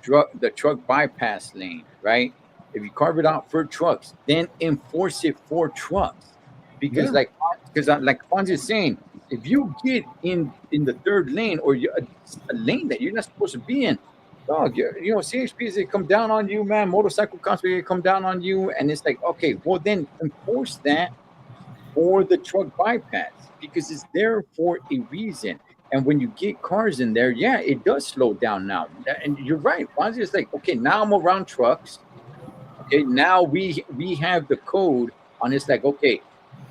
truck bypass lane, right? If you carve it out for trucks, then enforce it for trucks. Because like Fonzie is saying, if you get in the third lane, or a lane that you're not supposed to be in, dog, you know, CHPs, they come down on you, man. Motorcycle cops, they come down on you, and it's like, okay, well then enforce that for the truck bypass, because it's there for a reason. And when you get cars in there, yeah, it does slow down now. And you're right, Fonzie is like, okay, now I'm around trucks. Okay, now we have the code on. It's like, okay,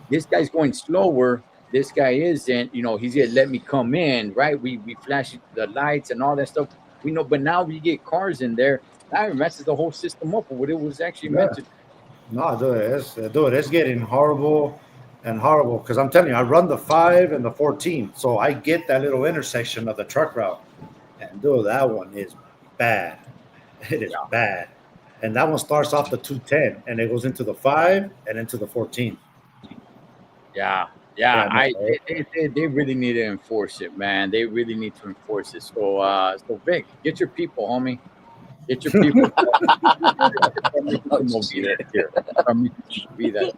this guy's going slower. This guy isn't. You know, he's gonna let me come in, right? We flash the lights and all that stuff. We know, but now we get cars in there. Now it messes the whole system up with what it was actually meant to. No, dude, it's getting horrible and horrible. Because I'm telling you, I run the 5 and the 14, so I get that little intersection of the truck route, and dude, that one is bad. It is bad, and that one starts off the 210, and it goes into the 5 and into the 14. Yeah. They really need to enforce it, man. They really need to enforce it. So Vic, get your people, homie. Get your people. Be that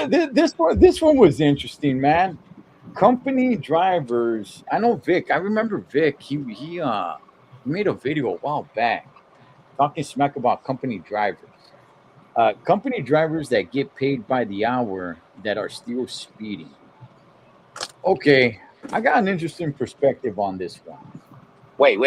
here. This one was interesting, man. Company drivers. I know Vic. I remember Vic. He made a video a while back talking smack about company drivers. Company drivers that get paid by the hour that are still speeding. Okay, I got an interesting perspective on this one. Wait.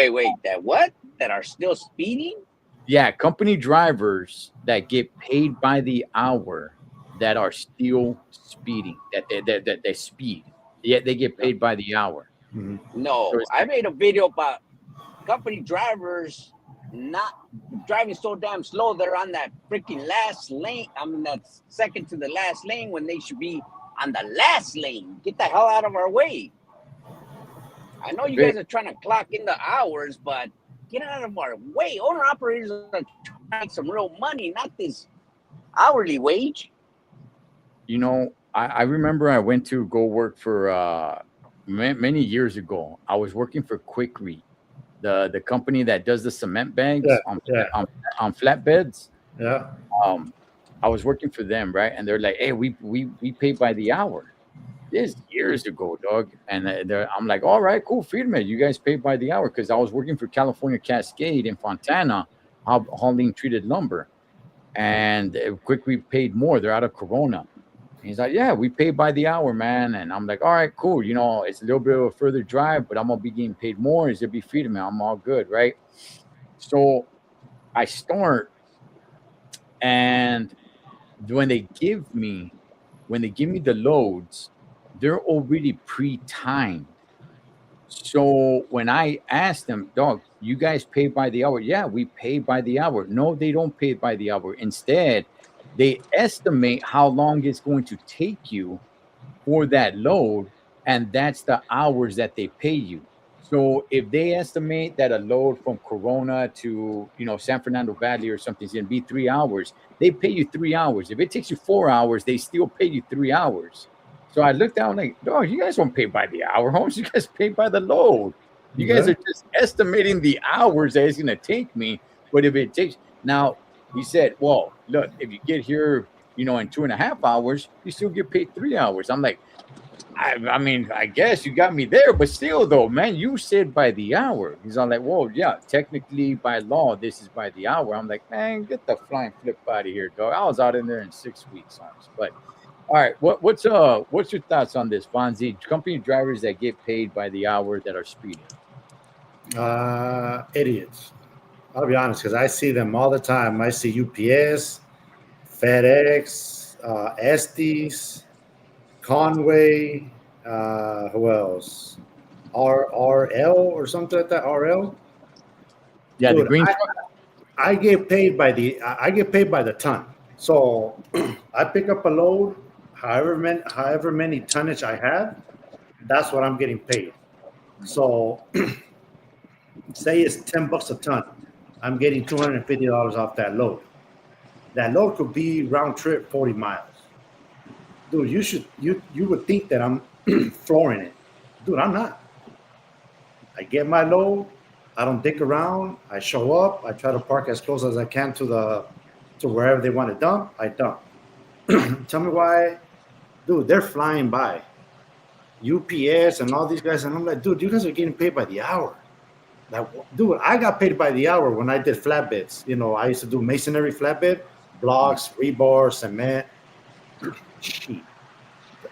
That what? that are still speeding? Yeah, company drivers that get paid by the hour that are still speeding, that they speed. Yet they get paid by the hour. Mhm. So No, it's I made a video about company drivers not driving so damn slow. They're on that freaking last lane. I mean, that's second to the last lane when they should be on the last lane. Get the hell out of our way. I know you guys are trying to clock in the hours, but get out of our way. Owner operators are trying to make some real money, not this hourly wage. You know, I remember I went to go work for many years ago. I was working for Quickly, the company that does the cement Yeah, bags yeah, on flatbeds. yeah. Um, I was working for them, right? And they're like, "Hey, we pay by the hour." This years ago, dog. And I'm like, "All right, cool, firme. You guys pay by the hour," because I was working for California Cascade in Fontana, hauling treated lumber, and Quickly paid more. They're out of Corona. He's like, "Yeah, we pay by the hour, man." And I'm like, "All right, cool. You know, it's a little bit of a further drive, but I'm gonna be getting paid more. Is it be free to me? I'm all good, right?" So I start, and when they give me the loads, they're already pre-timed. So when I asked them, "Dog, you guys pay by the hour?" "Yeah, we pay by the hour." "No, they don't pay by the hour. Instead, they estimate how long it's going to take you for that load, and that's the hours that they pay you. So if they estimate that a load from Corona to San Fernando Valley or something is going to be 3 hours, they pay you 3 hours. If it takes you 4 hours, they still pay you 3 hours. So I looked down like, "Dog, you guys don't pay by the hour, homes. You guys pay by the load. You guys are just estimating the hours that it's going to take me. But if it takes now," he said, "Well, look, if you get here, in 2.5 hours, you still get paid 3 hours." I'm like, I mean, I guess you got me there, but still, though, man, you said by the hour. He's all like, "Well, yeah, technically by law, this is by the hour." I'm like, "Man, get the flying flip out of here, dog. I was out in there in 6 weeks, honest." But all right, what's your thoughts on this, Fonzie? Company drivers that get paid by the hour that are speeding. Idiots. I'll be honest, because I see them all the time. I see UPS, FedEx, Estes, Conway, who else? RL or something like that. RL. Yeah, the Dude, green I, truck. I get paid by the ton. So I pick up a load, however many tonnage I have, that's what I'm getting paid. So say it's $10 a ton, I'm getting $250 off that load. That load could be round trip 40 miles. Dude, you would think that I'm flooring it. Dude, I'm not. I get my load, I don't dick around, I show up, I try to park as close as I can to wherever they want to dump, I dump. Tell me why, dude, they're flying by. UPS and all these guys, and I'm like, dude, you guys are getting paid by the hour. Like, dude, I got paid by the hour when I did flatbeds. I used to do masonry flatbed, blocks, rebar, cement. Shit.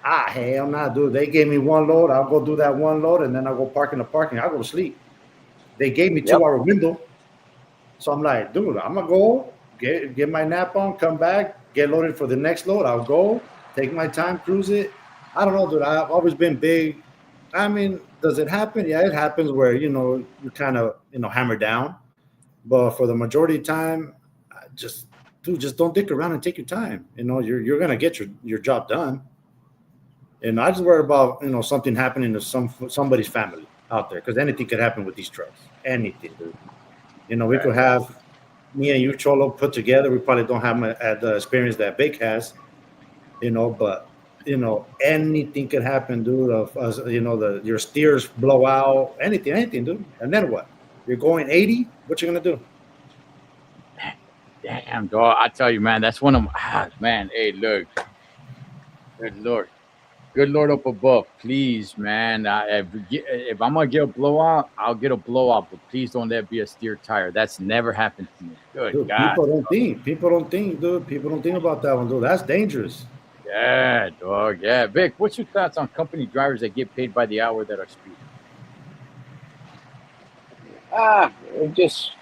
Hell nah, dude. They gave me one load. I'll go do that one load, and then I'll go park in the parking. I'll go to sleep. They gave me 2-hour window. So I'm like, dude, I'm going to go, get my nap on, come back, get loaded for the next load. I'll go, take my time, cruise it. I don't know, dude. I've always been big. I mean, does it happen? Yeah, it happens where, you kind of, hammer down. But for the majority of the time, just don't dick around and take your time. You're going to get your job done. And I just worry about, something happening to somebody's family out there, because anything could happen with these trucks. Anything, dude. We could have me and you, Cholo, put together. We probably don't have the experience that Big has, but anything could happen, dude. Of us, your steers blow out, anything, dude. And then what? You're going 80. What you gonna do? Damn, dog. I tell you, man, that's one of man. Hey, look, good Lord up above, please, man. If I'm gonna get a blowout, I'll get a blowout, but please don't let it be a steer tire. That's never happened to me. Good Dude, God. People don't think, dude. People don't think about that one, dude. That's dangerous. Yeah, dog. Yeah, Vic. What's your thoughts on company drivers that get paid by the hour that are speeding? It just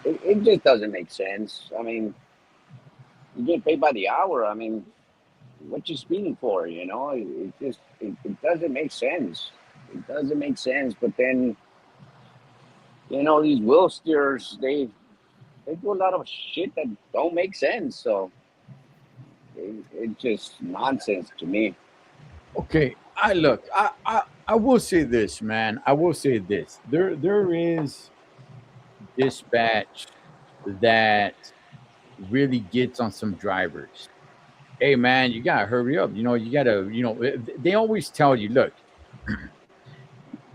it just doesn't make sense. I mean, you get paid by the hour. I mean, what you speeding for? You know, it doesn't make sense. It doesn't make sense. But then, you know, these wheel steers, they do a lot of shit that don't make sense. So it's just nonsense to me. Okay, I will say this, man. I will say this. There is dispatch that really gets on some drivers. Hey, man, you gotta hurry up. You know, you gotta. You know, they always tell you, look.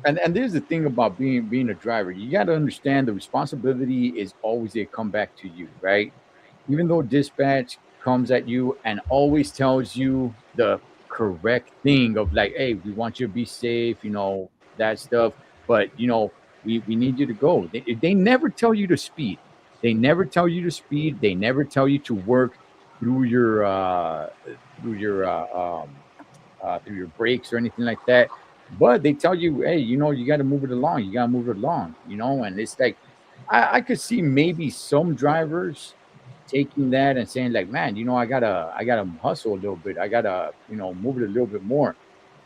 And there's the thing about being a driver. You got to understand the responsibility is always they come back to you, right? Even though dispatch comes at you and always tells you the correct thing of like, hey, we want you to be safe, you know, that stuff. But you know, we need you to go. They never tell you to speed. They never tell you to speed. They never tell you to work through your through your through your brakes or anything like that. But they tell you, hey, you know, you got to move it along. You got to move it along, you know. And it's like, I could see maybe some drivers taking that and saying like, man, you know, I gotta hustle a little bit. I gotta, you know, move it a little bit more.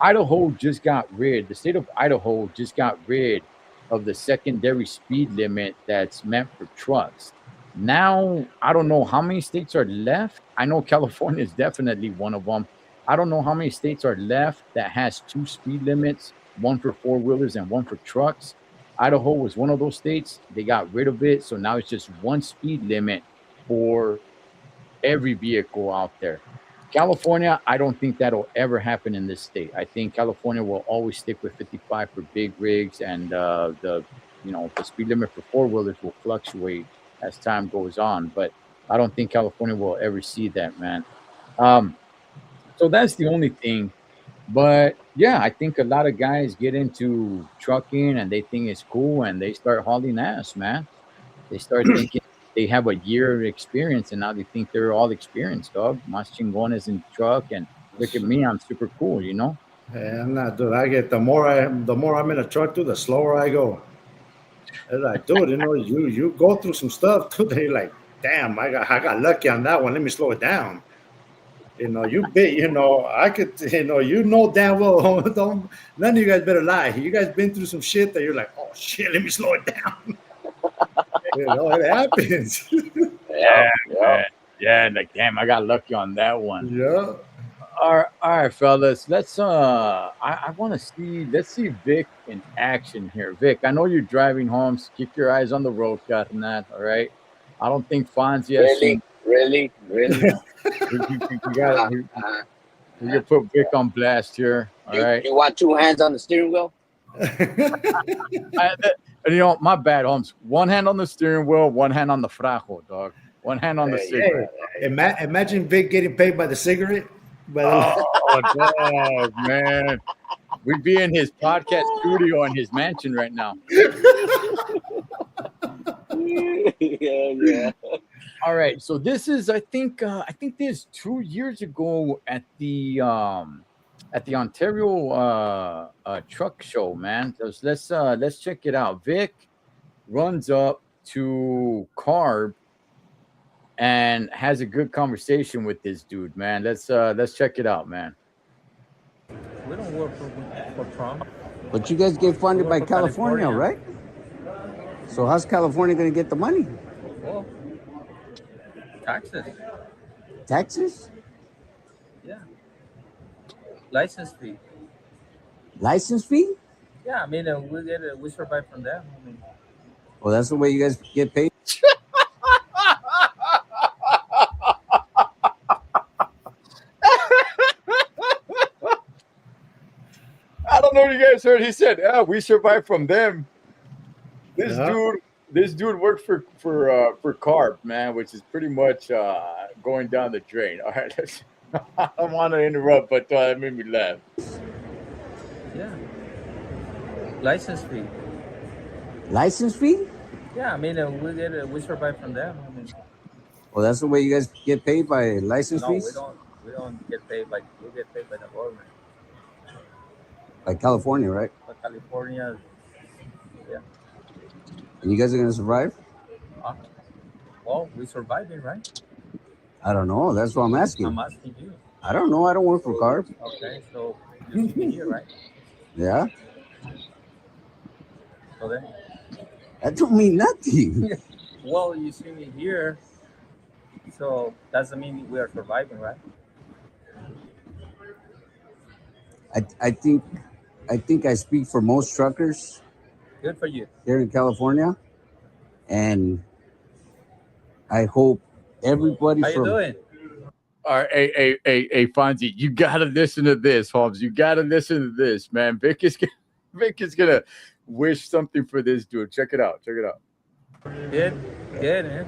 The state of Idaho just got rid of the secondary speed limit that's meant for trucks. Now, I don't know how many states are left. I know California is definitely one of them. I don't know how many states are left that has two speed limits, one for four wheelers and one for trucks. Idaho was one of those states. They got rid of it. So now it's just one speed limit for every vehicle out there. California, I don't think that'll ever happen in this state. I think California will always stick with 55 for big rigs, and the speed limit for four wheelers will fluctuate as time goes on. But I don't think California will ever see that, man. Um, so that's the only thing. But yeah, I think a lot of guys get into trucking and they think it's cool and they start hauling ass, man. They start thinking they have a year of experience and now they think they're all experienced, dog. Mas chingones in truck and look at me, I'm super cool, you know? Yeah, I'm not, dude. I get the more I'm in a truck, dude, the slower I go. It's like, dude, you know, you go through some stuff too. Then you're like, damn, I got lucky on that one. Let me slow it down. You know, I could, you know damn well, don't, none of you guys better lie. You guys been through some shit that you're like, oh shit, let me slow it down. You know, it happens. Yeah, yeah. Yeah, like damn, I got lucky on that one. Yeah. All right, fellas. I want to see. Let's see Vic in action here. Vic, I know you're driving home. So keep your eyes on the road, that. All right. I don't think Fonzie has Really, really, really. we got. We're gonna put Vic on blast here. All right. You want two hands on the steering wheel? You know, my bad, Holmes. One hand on the steering wheel, one hand on the frajo, dog. One hand on the cigarette. Imagine Vic getting paid by the cigarette. Oh, dog, man. We'd be in his podcast studio in his mansion right now. Yeah. All right. So this is, I think this 2 years ago at the Ontario truck show, man. So let's check it out. Vic runs up to Carb and has a good conversation with this dude, man. Let's check it out, man. We don't work for Trump. But you guys get funded by for California, right? So how's California going to get the money? Well, taxes. Taxes? Yeah. License fee. License fee? Yeah, I mean, we survive from that. I mean, Well, that's the way you guys get paid. I don't know if you guys heard. He said, "Yeah, we survived from them." This dude worked for Carb, man, which is pretty much going down the drain. All right, I don't want to interrupt, but it made me laugh. yeah. License fee. License fee? Yeah, I mean, we survive from that. I mean, Well, that's the way you guys get paid by license no, fees? we don't get paid by we get paid by the government. Like California, right? But California, yeah. And you guys are gonna survive? Well, we're surviving, right? I don't know. That's what I'm asking. I'm asking you. I don't know. I don't work for CARB. Okay, so you see me here, right? Yeah, So then, that don't mean nothing. well, you see me here, so doesn't mean we are surviving, right? I think I speak for most truckers Good for you. here in California, and I hope everybody How you from doing? All right, hey, Fonzie, you gotta listen to this, Holmes. You gotta listen to this, man. Vic is gonna wish something for this dude. Check it out. Check it out. Good, good, man.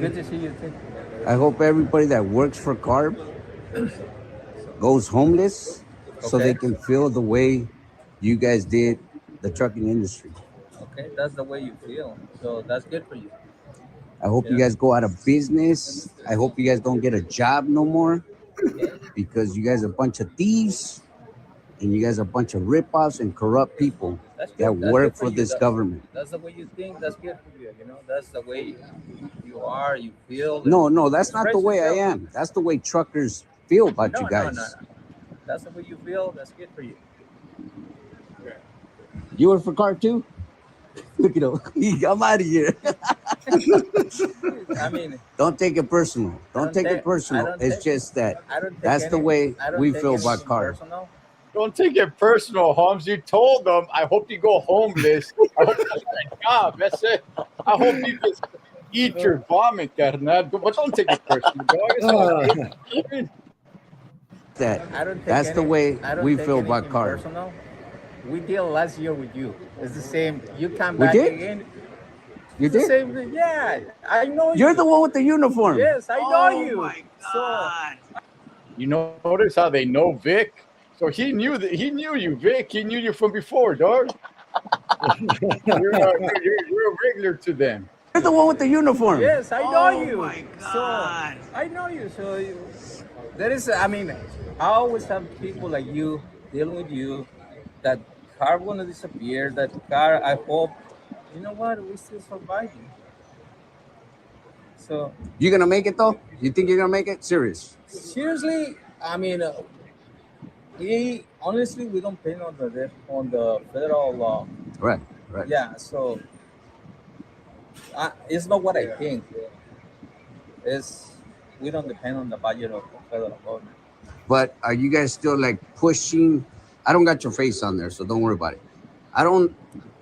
Good to see you too. I hope everybody that works for CARB goes homeless so Okay. they can feel the way you guys did the trucking industry. Okay, that's the way you feel. So that's good for you. I hope you guys go out of business. I hope you guys don't get a job no more because you guys are a bunch of thieves and you guys are a bunch of rip-offs and corrupt people That's good. that That's work good for you. this government. That's the way you think. That's good for you. You know, that's the way you are. You feel. No, that's not the Express way I yourself. am. That's the way truckers feel about No, you no, guys. no. That's the way you feel. That's good for you. You work for CARB too? Look at him. I'm out of here. I mean, Don't take it personal. Don't take it I personal. don't It's take- just that I don't. Take that's the any- way I don't we take feel about anything CARB. personal. Don't take it personal, Holmes. You told them. I hope you go homeless. I hope you get a job. That's it. I hope you just eat your vomit, carnal. But don't take it personal, dog. It's all good. That I don't take that's the any- way I don't we take feel about anything CARB. personal. We deal last year with you. It's the same. You come We back did? again. You It's the did? same thing. Yeah, I know You're you. the one with the uniform. Yes, I know Oh you. my God. You notice how they know Vic? So he knew you, Vic. He knew you from before, dog. You're a regular to them. You're the one with the uniform. Yes, I know Oh you. my So God. I know you. So there is. I mean, I always have people like you dealing with you. That car gonna disappear. That car. I hope. You know what? We're still surviving. So You gonna make it though? You think you're gonna make it? Serious? seriously, I mean, we honestly we don't pay on the federal law. Right. Yeah. So it's not what I think. It's we don't depend on the budget of the federal government. But are you guys still like pushing? I don't got your face on there, so don't worry about it.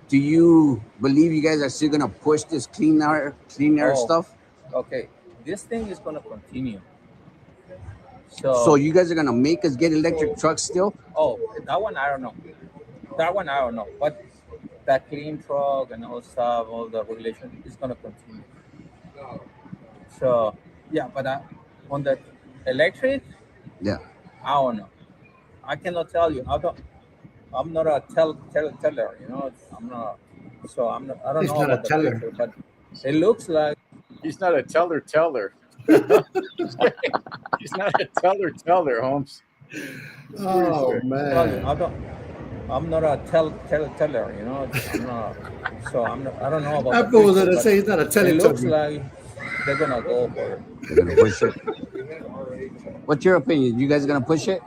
Do you believe you guys are still gonna push this clean air Oh. stuff? Okay, this thing is gonna continue. So you guys are gonna make us get electric trucks still? Oh, that one I don't know. That one I don't know. But that clean truck and all stuff, all the regulation is gonna continue. So yeah, but on the electric, Yeah. I don't know. I cannot tell you. I'm not a teller. You know, I'm not. So I'm not. I don't He's know not a about the teller. future, but it looks like He's not a teller. He's not a teller, Holmes. Oh man. I'm not a teller, you know. I'm not. So I'm not. I don't know about. That the fool was future, gonna but say he's not a it looks Teletubby. like they're gonna go for it. They're gonna push it. What's your opinion? You guys gonna push it?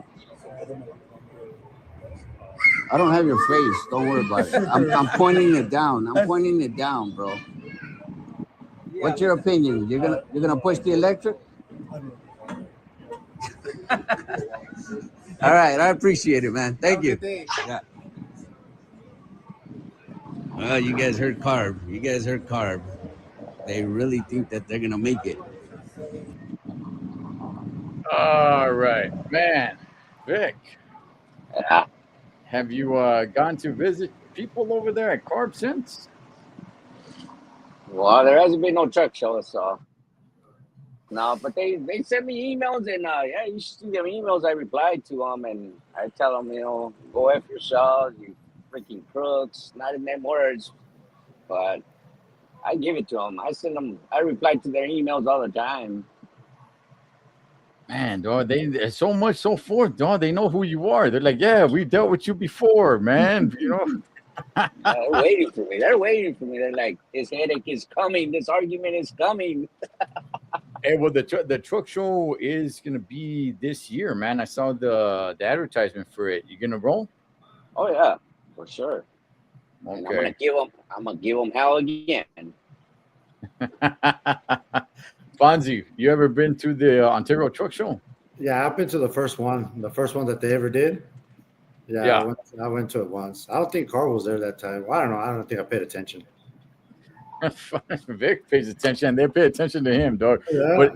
I don't have your face. Don't worry about it. I'm pointing it down. I'm pointing it down, bro. What's your opinion? You're gonna push the electric? All right, I appreciate it, man. Thank you. Yeah. Well, you guys heard CARB. You guys heard CARB. They really think that they're gonna make it. All right, man. Vic, Yeah. have you gone to visit people over there at CARB since? Well, there hasn't been no truck show, so no. But they send me emails, and yeah, you should see them emails. I reply to them, and I tell them, go F yourselves, you freaking crooks. Not in them words, but I give it to them. I send them. I reply to their emails all the time. Man, dog, there's so much so forth, dog. They know who you are. They're like, yeah, we dealt with you before, man. You know, They're waiting for me. They're waiting for me. They're like, this headache is coming. This argument is coming. Hey, well, the truck show is gonna be this year, man. I saw the advertisement for it. You gonna roll? Oh yeah, for sure. And Okay. I'm gonna give them hell again. Fonzie, you ever been to the Ontario Truck Show? Yeah, I've been to the first one that they ever did. Yeah, Yeah. I went to it once. I don't think Carl was there that time. Well, I don't know. I don't think I paid attention. Vic pays attention. They pay attention to him, dog. Yeah. But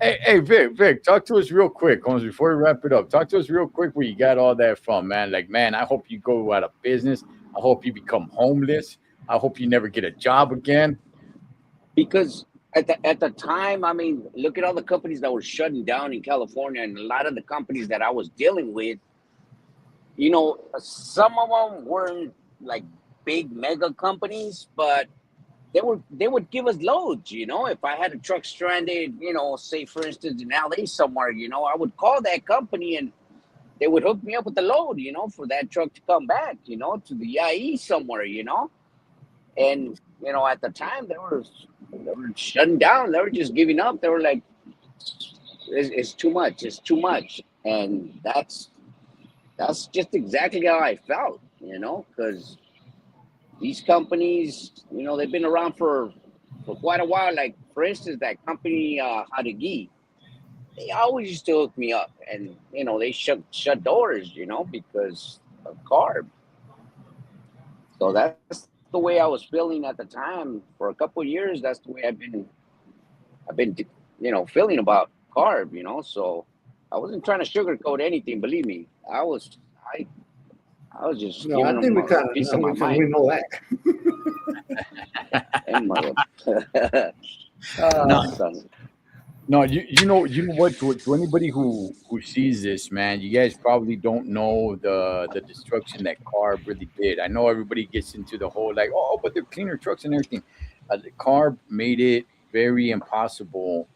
hey, Vic, talk to us real quick, Holmes, before we wrap it up. Talk to us real quick where you got all that from, man. Like, man, I hope you go out of business. I hope you become homeless. I hope you never get a job again. Because at the time, I mean, look at all the companies that were shutting down in California, and a lot of the companies that I was dealing with, you know, some of them weren't like big mega companies, but they would give us loads. You know, if I had a truck stranded, you know, say for instance in LA somewhere, you know, I would call that company and they would hook me up with the load, you know, for that truck to come back, you know, to the IE somewhere, you know. And you know, at the time they were shutting down. They were just giving up. They were like, it's too much. It's too much. And that's just exactly how I felt, you know, because these companies, you know, they've been around for quite a while. Like for instance, that company Hadagi, they always used to hook me up, and you know, they shut doors, you know, because of carb. So that's the way I was feeling at the time. For a couple of years, that's the way I've been, you know, feeling about carb, you know. So I wasn't trying to sugarcoat anything. Believe me, I was just No, giving I think them a piece of my we mind. know that. And mother- No, son. no, you know what? To anybody who sees this, man, you guys probably don't know the destruction that Carb really did. I know everybody gets into the whole like, oh, but they're cleaner trucks and everything. The Carb made it very impossible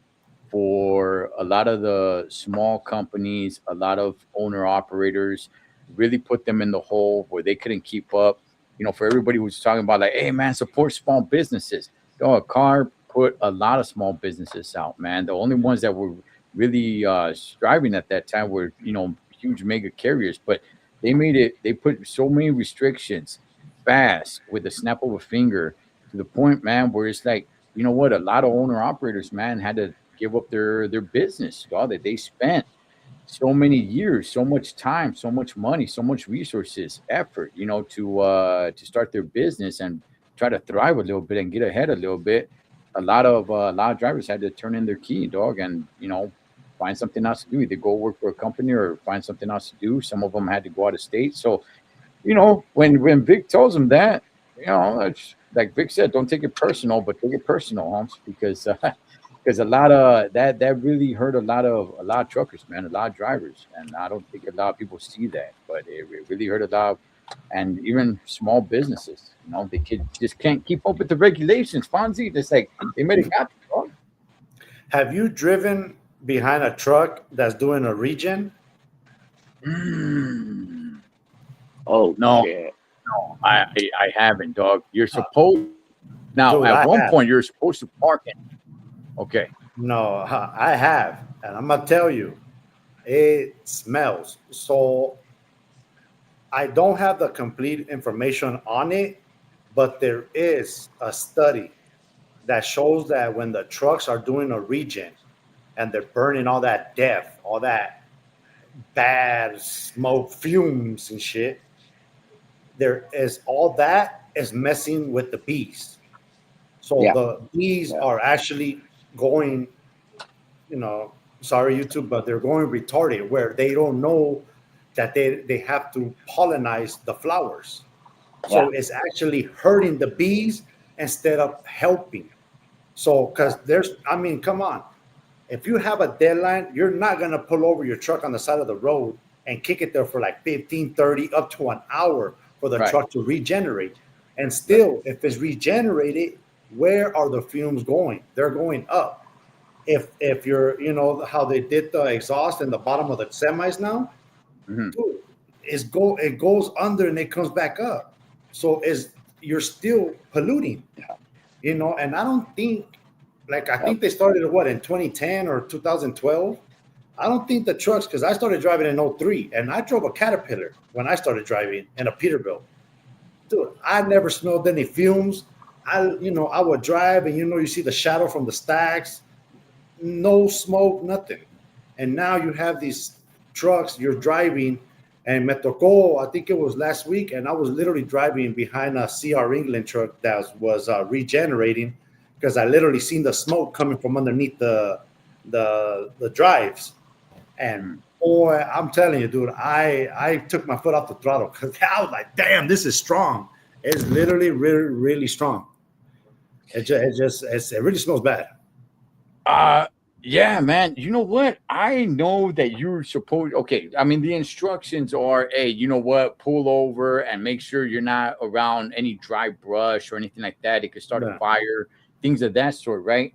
for a lot of the small companies, a lot of owner operators, really put them in the hole where they couldn't keep up. You know, for everybody who's talking about like, hey man, support small businesses. Dog, Car put a lot of small businesses out, man. The only ones that were really striving at that time were, you know, huge mega carriers, but they put so many restrictions fast with the snap of a finger to the point, man, where it's like, you know what, a lot of owner operators, man, had to give up their business, dog, that they spent so many years, so much time, so much money, so much resources, effort, you know, to start their business and try to thrive a little bit and get ahead a little bit. A lot of drivers had to turn in their key, dog, and you know, find something else to do. Either go work for a company or find something else to do. Some of them had to go out of state. So, you know, when Vic tells them that, you know, it's, like Vic said, don't take it personal, but take it personal, Holmes, because because a lot of that really hurt a lot of truckers, man, a lot of drivers, and I don't think a lot of people see that, but it really hurt a lot of, and even small businesses, you know, just can't keep up with the regulations. Fonzie, just like they made it happen. Dog. Have you driven behind a truck that's doing a regen? Oh No, shit. no, I haven't, dog. You're supposed now Dude, at I one have. point you're supposed to park it. Okay. No, I have, and I'm gonna tell you, it smells. So I don't have the complete information on it, but there is a study that shows that when the trucks are doing a regen and they're burning all that death, all that bad smoke, fumes and shit, there is all that is messing with the bees. So Yeah. the bees Yeah. are actually going, you know, sorry YouTube, but they're going retarded where they don't know that they have to pollinize the flowers. So it's actually hurting the bees instead of helping. So because there's, I mean, come on. If you have a deadline, you're not going to pull over your truck on the side of the road and kick it there for like 15, 30, up to an hour for the Right. truck to regenerate. And still, if it's regenerated, where are the fumes going? They're going up. If you're, you know, how they did the exhaust in the bottom of the semis now, Mhm. dude, it goes under and it comes back up. So you're still polluting, you know. And I don't think, like, I think they started what in 2010 or 2012. I don't think the trucks, because I started driving in '03, and I drove a Caterpillar when I started driving in a Peterbilt. Dude, I never smelled any fumes. I would drive, and you see the shadow from the stacks, no smoke, nothing. And now you have these trucks you're driving, and me tocó, I think it was last week, and I was literally driving behind a CR England truck that was regenerating, because I literally seen the smoke coming from underneath the drives. And boy, I'm telling you, dude, I took my foot off the throttle because I was like, damn, this is strong. It's literally really, really strong. It really smells bad. Yeah, man. You know what? I know that you're supposed. Okay, I mean the instructions are, hey, you know what? Pull over and make sure you're not around any dry brush or anything like that. It could start a fire, things of that sort, right?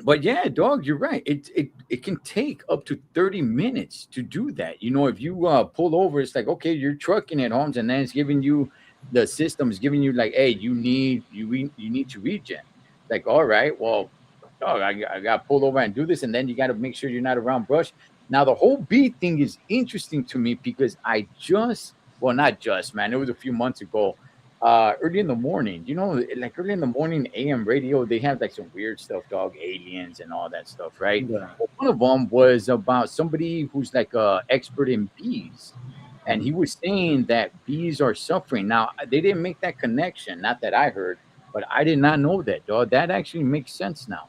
But yeah, dog, you're right. It can take up to 30 minutes to do that. You know, if you pull over, it's like, okay, you're trucking at homes, and then it's giving you, the system is giving you like, hey, you need to regen. Like, all right, well, dog, I got pulled over and do this, and then you got to make sure you're not around brush. Now the whole bee thing is interesting to me because not just, man, it was a few months ago. Early in the morning, like early in the morning, AM radio, they have like some weird stuff, dog, aliens and all that stuff, right? Yeah. Well, one of them was about somebody who's like a expert in bees, and he was saying that bees are suffering. Now they didn't make that connection, not that I heard, but I did not know that, dog. That actually makes sense now.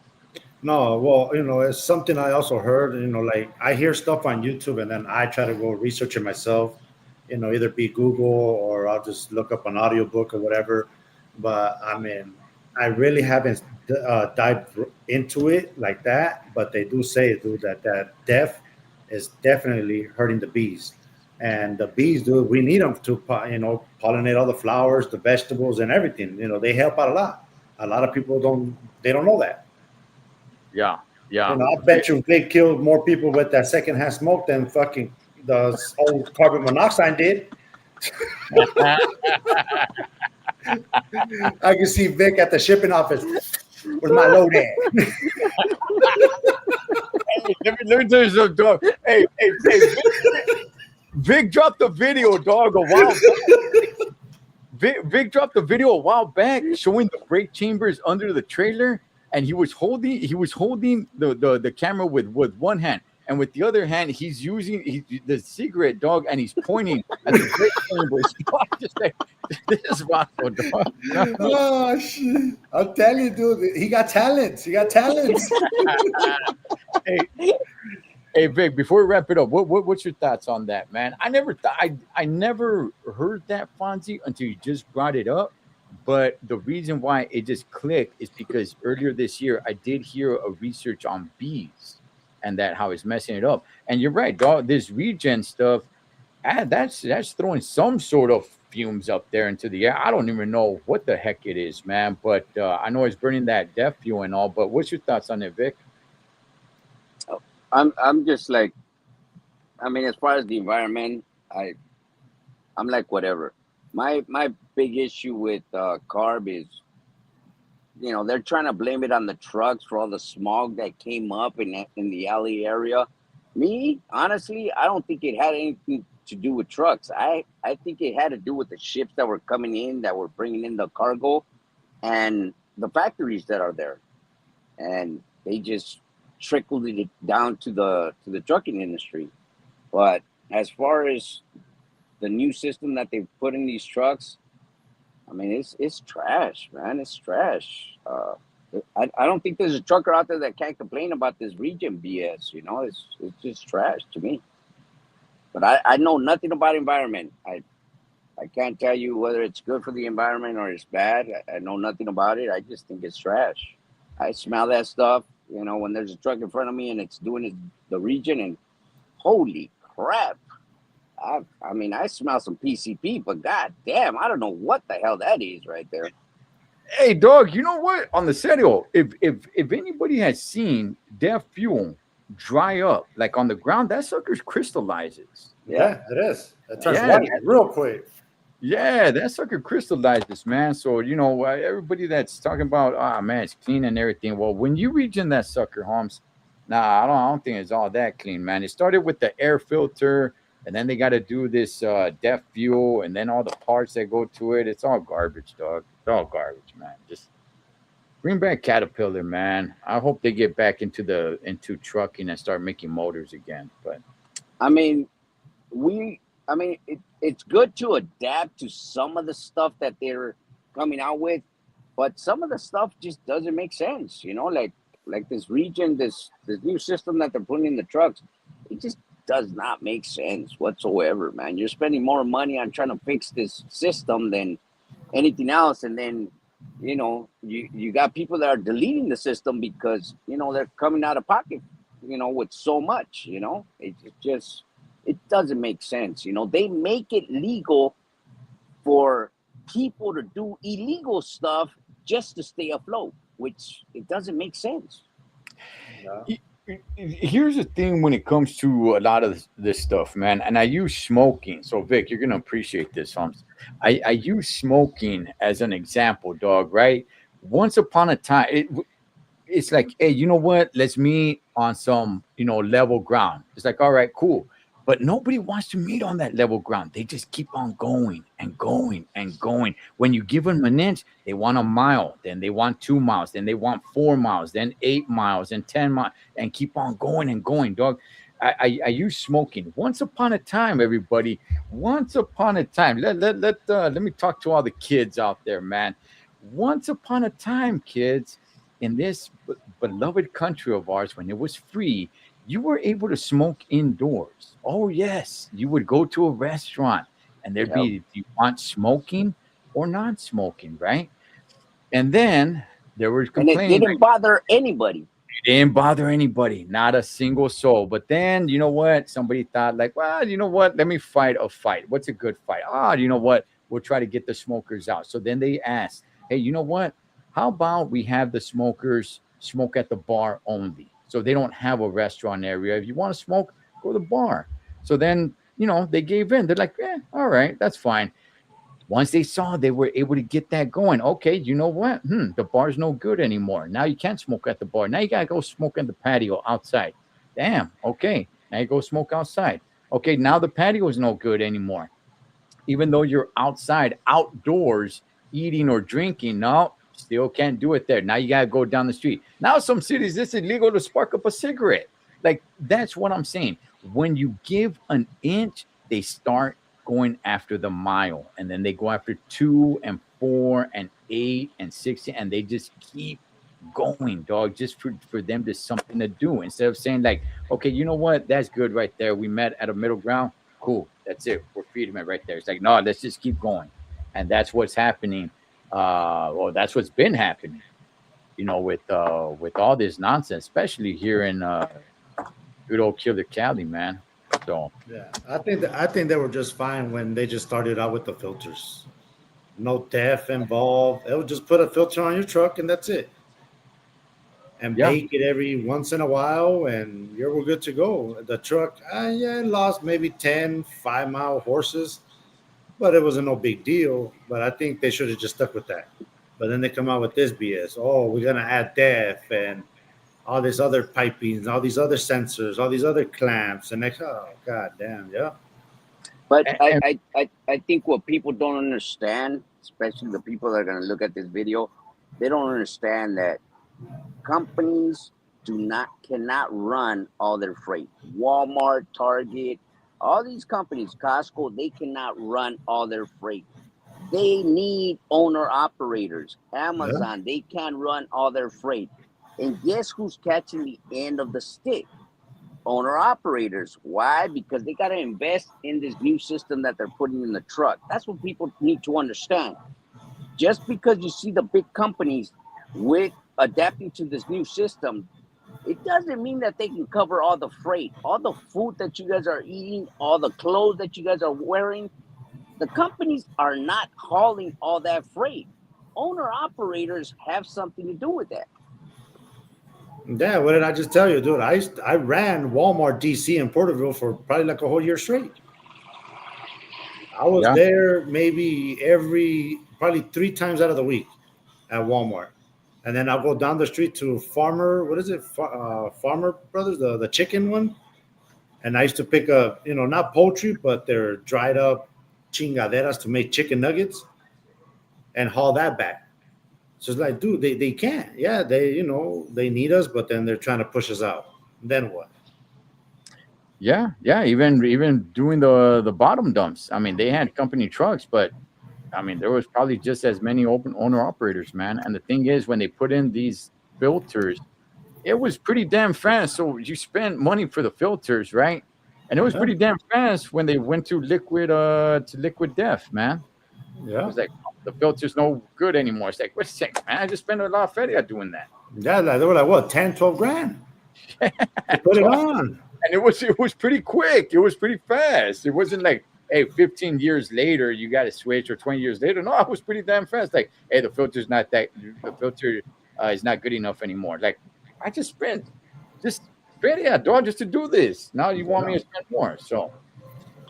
No, well, it's something I also heard. Like I hear stuff on YouTube, and then I try to go research it myself. Either be Google, or I'll just look up an audiobook or whatever. But I mean, I really haven't dived into it like that. But they do say, dude, that death is definitely hurting the bees. And the bees, dude, we need them to pollinate all the flowers, the vegetables, and everything. They help out a lot. A lot of people don't know that. Yeah. I bet you they killed more people with that secondhand smoke than fucking the old carbon monoxide did. I can see Vic at the shipping office. Where's my load at? Hey, let me tell you something, dog. Hey, Vic dropped the video, dog, a while back. Vic dropped the video a while back showing the brake chambers under the trailer, and he was holding the camera with one hand, and with the other hand he's using the cigarette, dog, and he's pointing at the brake chambers. Just like, this is Rocco, dog. Oh shit! I'll tell you, dude. He got talents. Hey, Vic, before we wrap it up, what's your thoughts on that, man? I never heard that, Fonzie, until you just brought it up. But the reason why it just clicked is because earlier this year I did hear a research on bees and that how it's messing it up. And you're right, dog. This regen stuff, that's throwing some sort of fumes up there into the air. I don't even know what the heck it is, man. But I know it's burning that death fuel and all. But what's your thoughts on it, Vic? I'm just like, I mean, as far as the environment, I'm like whatever. My big issue with CARB is, they're trying to blame it on the trucks for all the smog that came up in the alley area. Me, honestly, I don't think it had anything to do with trucks. I think it had to do with the ships that were coming in, that were bringing in the cargo, and the factories that are there, and they just trickled it down to the trucking industry. But as far as the new system that they've put in these trucks, I mean, it's trash, man. It's trash. I don't think there's a trucker out there that can't complain about this regen BS. It's just trash to me. But I know nothing about environment. I can't tell you whether it's good for the environment or it's bad. I know nothing about it. I just think it's trash. I smell that stuff, when there's a truck in front of me and it's doing the regen, and holy crap. I mean, I smell some PCP, but god damn, I don't know what the hell that is right there. Hey, dog, you know what? On the serio, if anybody has seen death fuel dry up, like on the ground, that sucker crystallizes. Yeah, it is. It turns white real quick. Yeah, that sucker crystallized this, man. So everybody that's talking about, man, it's clean and everything. Well, when you reach in that sucker, Holmes, nah, I don't think it's all that clean, man. It started with the air filter, and then they got to do this DEF fuel, and then all the parts that go to it. It's all garbage, dog. It's all garbage, man. Just bring back Caterpillar, man. I hope they get back into trucking and start making motors again. But I mean, it's good to adapt to some of the stuff that they're coming out with, but some of the stuff just doesn't make sense. Like this region, this new system that they're putting in the trucks, it just does not make sense whatsoever, man. You're spending more money on trying to fix this system than anything else, and then you got people that are deleting the system because they're coming out of pocket, with so much. It doesn't make sense. They make it legal for people to do illegal stuff just to stay afloat, which it doesn't make sense. here's the thing when it comes to a lot of this stuff, man. And I use smoking. So, Vic, you're gonna appreciate this, Holmes. I use smoking as an example, dog. Right? Once upon a time, it's like, hey, you know what? Let's meet on some, level ground. It's like, all right, cool. But nobody wants to meet on that level ground. They just keep on going and going and going. When you give them an inch, they want a mile. Then they want 2 miles. Then they want 4 miles. Then 8 miles and 10 miles and keep on going and going, dog. I use smoking. Once upon a time, everybody. Once upon a time. Let me talk to all the kids out there, man. Once upon a time, kids, in this beloved country of ours, when it was free, you were able to smoke indoors. Oh, yes. You would go to a restaurant and there'd be, do you want smoking or non smoking, right? And then there were And it complaints. didn't bother anybody. It didn't bother anybody, not a single soul. But then, you know what? Somebody thought, like, well, you know what? Let me fight a fight. What's a good fight? You know what? We'll try to get the smokers out. So then they asked, hey, you know what? How about we have the smokers smoke at the bar only? So they don't have a restaurant area. If you want to smoke, go to the bar. So then, they gave in. They're like, all right, that's fine. Once they saw they were able to get that going, okay, you know what? The bar's no good anymore. Now you can't smoke at the bar. Now you got to go smoke in the patio outside. Damn, okay. Now you go smoke outside. Okay, now the patio is no good anymore. Even though you're outside, outdoors, eating or drinking, no, still can't do it there. Now you got to go down the street. Now some cities, it's illegal to spark up a cigarette. Like, that's what I'm saying. When you give an inch, they start going after the mile, and then they go after 2 and 4 and 8 and 16, and they just keep going, dog, just for them to something to do, instead of saying, like, okay, you know what, that's good right there, we met at a middle ground, cool, that's it, we're freedom it right there. It's like, no, let's just keep going. And that's what's happening, or that's what's been happening, with all this nonsense, especially here in good old Killer Cali, man. So yeah, I think they were just fine when they just started out with the filters. No DEF involved. They would just put a filter on your truck and that's it. And bake it every once in a while, and you're good to go. The truck, lost maybe 10 5-mile horses, but it wasn't no big deal. But I think they should have just stuck with that. But then they come out with this BS. Oh, we're gonna add DEF and all these other pipings, all these other sensors, all these other clamps, and god damn, yeah. But I think what people don't understand, especially the people that are going to look at this video, they don't understand that companies cannot run all their freight. Walmart, Target, all these companies, Costco, they cannot run all their freight. They need owner operators. Amazon, they can't run all their freight. And guess who's catching the end of the stick? Owner operators. Why? Because they got to invest in this new system that they're putting in the truck. That's what people need to understand. Just because you see the big companies with adapting to this new system, it doesn't mean that they can cover all the freight, all the food that you guys are eating, all the clothes that you guys are wearing. The companies are not hauling all that freight. Owner operators have something to do with that. Yeah, what did I just tell you, dude? I ran Walmart DC in Porterville for probably like a whole year straight. I was Yeah. there maybe probably 3 times out of the week at Walmart. And then I'll go down the street to Farmer, what is it? Farmer Brothers, the chicken one. And I used to pick up, not poultry, but they're dried up chingaderas to make chicken nuggets and haul that back. So it's like, dude, they can't. Yeah, they need us, but then they're trying to push us out. Then what? Yeah, yeah. Even doing the bottom dumps. I mean, they had company trucks, but I mean, there was probably just as many open owner operators, man. And the thing is, when they put in these filters, it was pretty damn fast. So you spent money for the filters, right? And it was Yeah. pretty damn fast when they went to liquid death, man. It Yeah. was like the filter's no good anymore. It's like, wait a second, man, I just spent a lot of feria doing that. Yeah, like, they were like, what, 10, 12 grand to put it on. And it was pretty quick. It was pretty fast. It wasn't like, hey, 15 years later you got to switch, or 20 years later. No, it was pretty damn fast. Like, hey, the filter is not good enough anymore. Like, I just spent feria, dog, just to do this. Now you want me to spend more. So,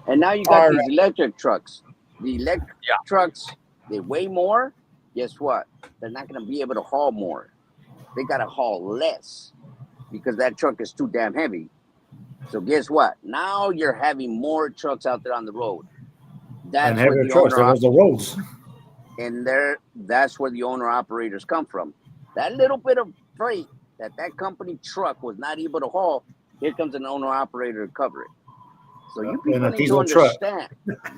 And now you got All these right. electric trucks. The electric Yeah. trucks, they weigh more. Guess what? They're not going to be able to haul more. They got to haul less because that truck is too damn heavy. So guess what? Now you're having more trucks out there on the road. That's And where heavier the trucks. There owner was the roads. that's where the owner operators come from. That little bit of freight that company truck was not able to haul, here comes an owner operator to cover it. So you And people a need to diesel truck. understand.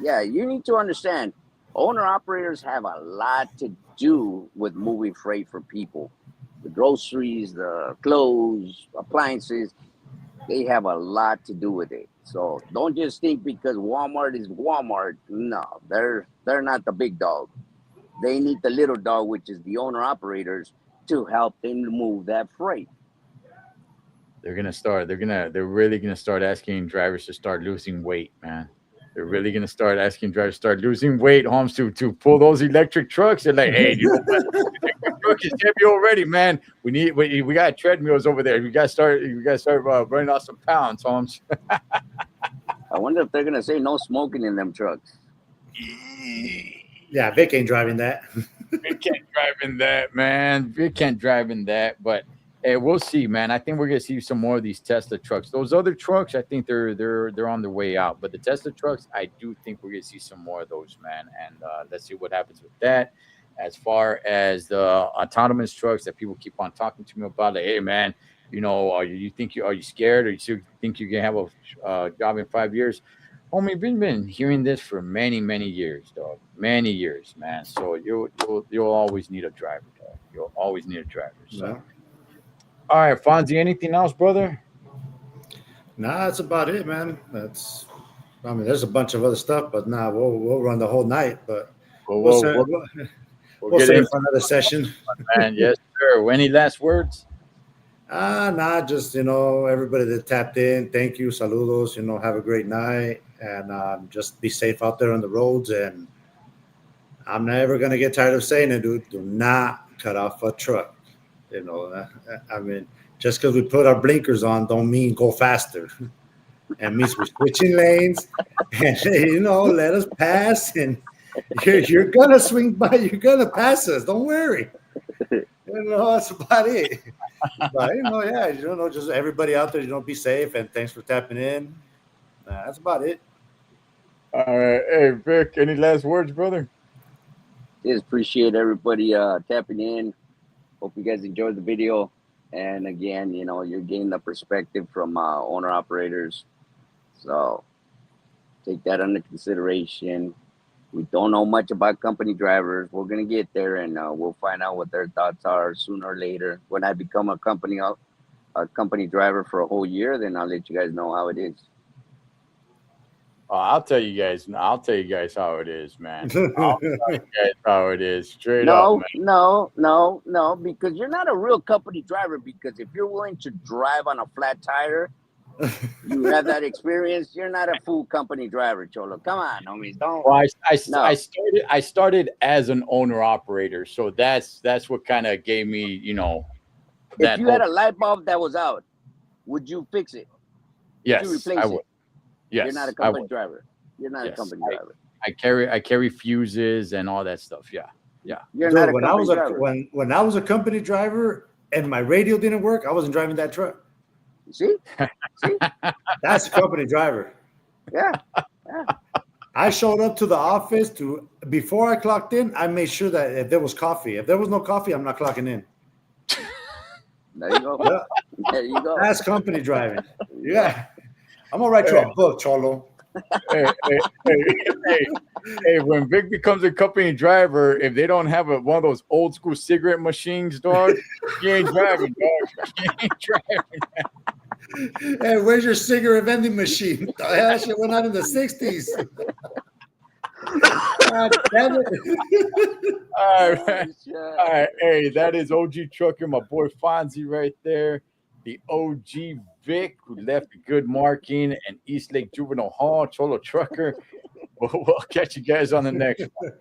Yeah, you need to understand. Owner operators have a lot to do with moving freight for people. The groceries, the clothes, appliances, they have a lot to do with it. So don't just think because Walmart is Walmart. No, they're not the big dog. They need the little dog, which is the owner operators, to help them move that freight. they're really gonna start asking drivers to start losing weight, man. They're really gonna start asking drivers to start losing weight, Holmes, to pull those electric trucks. They're like, hey, you know what? Electric truck is heavy already, man. We got treadmills over there. We gotta start running off some pounds, Holmes. I wonder if they're gonna say no smoking in them trucks. Yeah, Vic ain't driving that. Vic can't drive in that, man. Vic can't drive in that, but hey, we'll see, man. I think we're gonna see some more of these Tesla trucks. Those other trucks, I think they're on their way out. But the Tesla trucks, I do think we're gonna see some more of those, man. And let's see what happens with that. As far as the autonomous trucks that people keep on talking to me about, like, hey, man, are you scared, or you still think you can have a job in 5 years? Homie, we've been hearing this for many, many years, dog. Many years, man. So you'll always need a driver, dog. You'll always need a driver. So. Yeah. All right, Fonzie, anything else, brother? Nah, that's about it, man. There's a bunch of other stuff, but we'll run the whole night. But we'll We'll save get it in, for another session. man. Yes, sir. Any last words? Just everybody that tapped in, thank you, saludos. Have a great night, and just be safe out there on the roads. And I'm never gonna get tired of saying it, dude. Do not cut off a truck. Just because we put our blinkers on, don't mean go faster. And means we're switching lanes, and let us pass. And you're gonna swing by, you're gonna pass us. Don't worry. That's about it. But just everybody out there, be safe, and thanks for tapping in. That's about it. All right, hey Vic, any last words, brother? Just appreciate everybody tapping in. Hope you guys enjoyed the video. And again, you're getting the perspective from owner operators. So take that under consideration. We don't know much about company drivers. We're going to get there, and we'll find out what their thoughts are sooner or later. When I become a company driver for a whole year, then I'll let you guys know how it is. I'll tell you guys how it is, man. I'll tell you guys how it is, straight No, up, man. no, because you're not a real company driver. Because if you're willing to drive on a flat tire, you have that experience. You're not a full company driver, Cholo. Come on, homies. Don't. Well, No. I started as an owner operator, so that's what kind of gave me, If you had a light bulb that was out, would you fix it? Yes, you replace I it? would. Yes, You're not a I company would. driver. You're not a Yes, company driver. I carry fuses and all that stuff. Yeah. You're Dude, not a when I company was a driver. when I was a company driver and my radio didn't work, I wasn't driving that truck. See? That's a company driver. Yeah. I showed up to the office before I clocked in. I made sure that if there was coffee, if there was no coffee, I'm not clocking in. There you go. Yeah. There you go. That's company driving. Yeah, I'm gonna write you a book, Cholo. Hey, when Vic becomes a company driver, if they don't have one of those old school cigarette machines, dog, you ain't driving, dog. You ain't driving. Hey, where's your cigarette vending machine? The hell, that shit went out in the 60s. God damn it. All right. Hey, that is OG Trucker, my boy Fonzie right there. The OG Vic, who left a good marking, and Eastlake Juvenile Hall, Cholo Trucker. We'll catch you guys on the next one.